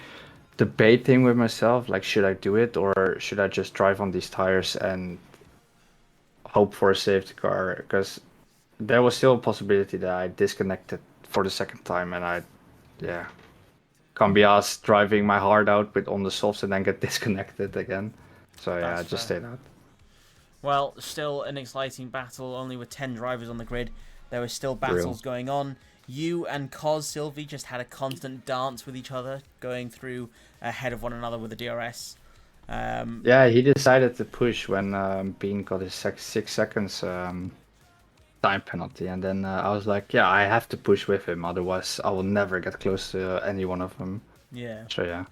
debating with myself, like, should I do it or should I just drive on these tires and hope for a safety car? Because there was still a possibility that I disconnected for the second time, and can't be asked driving my heart out with on the softs and then get disconnected again. So yeah, That's I just fair. stayed out. Well, still an exciting battle, only with 10 drivers on the grid. There were still battles going on. You and Cos Sylvie just had a constant dance with each other, going through ahead of one another with the DRS. Yeah, he decided to push when Bean got his 6 seconds time penalty, and then I was like, yeah, I have to push with him, otherwise I will never get close to any one of them. Yeah. So yeah.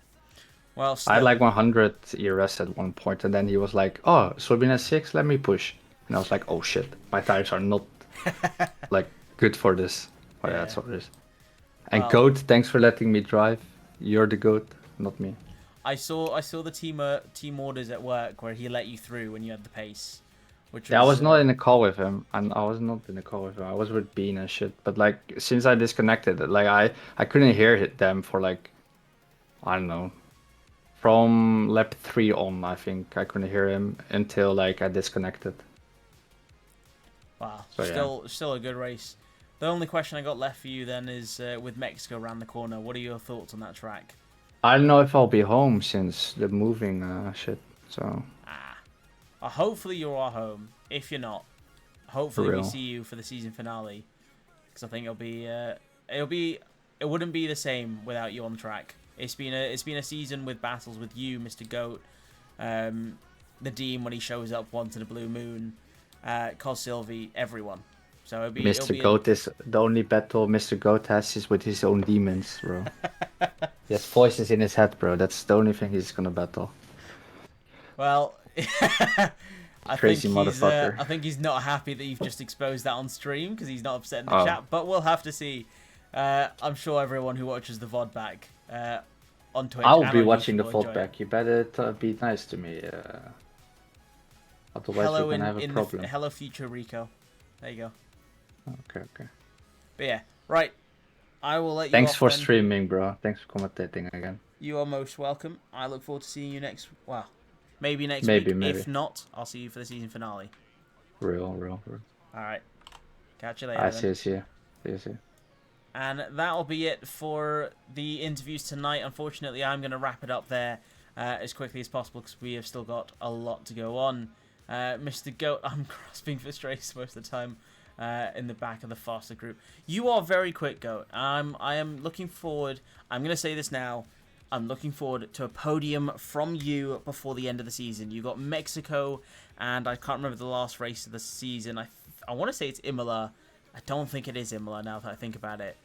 Well, I had like 100 ERS at one point, and then he was like, oh, Sorbin has 6, let me push. And I was like, oh shit, my tires are not like good for this. Oh yeah, that's what it is. And Well, Goat, thanks for letting me drive. You're the Goat, not me. I saw the team orders at work where he let you through when you had the pace. Which Yeah, I was not in a call with him, and I was not in a call with him. I was with Bean and shit. But like, since I disconnected, like I couldn't hear them for like, I don't know, From lap 3 on, I think I couldn't hear him until like I disconnected. Wow, So, still a good race. The only question I got left for you then is with Mexico around the corner. What are your thoughts on that track? I don't know if I'll be home since the moving shit. So hopefully you are home. If you're not, for hopefully we real. see you for the season finale, because I think it wouldn't be the same without you on track. It's been a season with battles with you, Mr. Goat, the Dean when he shows up once in a blue moon, Cos Sylvie, everyone. So Mr. Goat is the only battle Mr. Goat has is with his own demons, bro. He has voices in his head, bro. That's the only thing he's gonna battle. Well, Crazy motherfucker. I think he's not happy that you've just exposed that on stream because he's not upset in the Oh. chat. But we'll have to see. I'm sure everyone who watches the VOD back on Twitch. I'll and be on watching the YouTube will VOD enjoy back. You better be nice to me. Otherwise, Hello we're gonna have a problem. hello, future Rico. There you go. Okay. But yeah, right. I will let you. Thanks off for then. streaming, bro. Thanks for commentating again. You are most welcome. I look forward to seeing you next. Well, maybe next Maybe. week. If not, I'll see you for the season finale. Real. All right. Catch you later. I then. see you. And that'll be it for the interviews tonight. Unfortunately, I'm going to wrap it up there as quickly as possible because we have still got a lot to go on. Mr. Goat, I'm grasping for strays most of the time in the back of the faster group. You are very quick, Goat. I am looking forward. I'm going to say this now. I'm looking forward to a podium from you before the end of the season. You got Mexico, and I can't remember the last race of the season. I want to say it's Imola. I don't think it is Imola now that I think about it.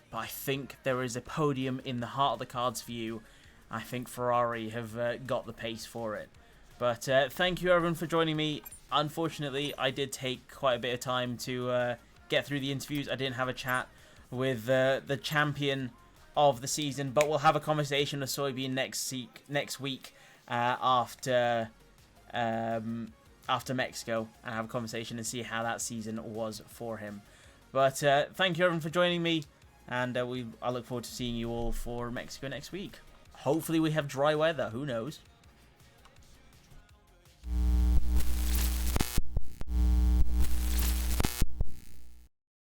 But I think there is a podium in the heart of the cards for you. I think Ferrari have got the pace for it. But thank you, everyone, for joining me. Unfortunately, I did take quite a bit of time to get through the interviews. I didn't have a chat with the champion of the season, but we'll have a conversation with Soybean next week after Mexico, and have a conversation and see how that season was for him. But thank you, everyone, for joining me. And I look forward to seeing you all for Mexico next week. Hopefully we have dry weather. Who knows?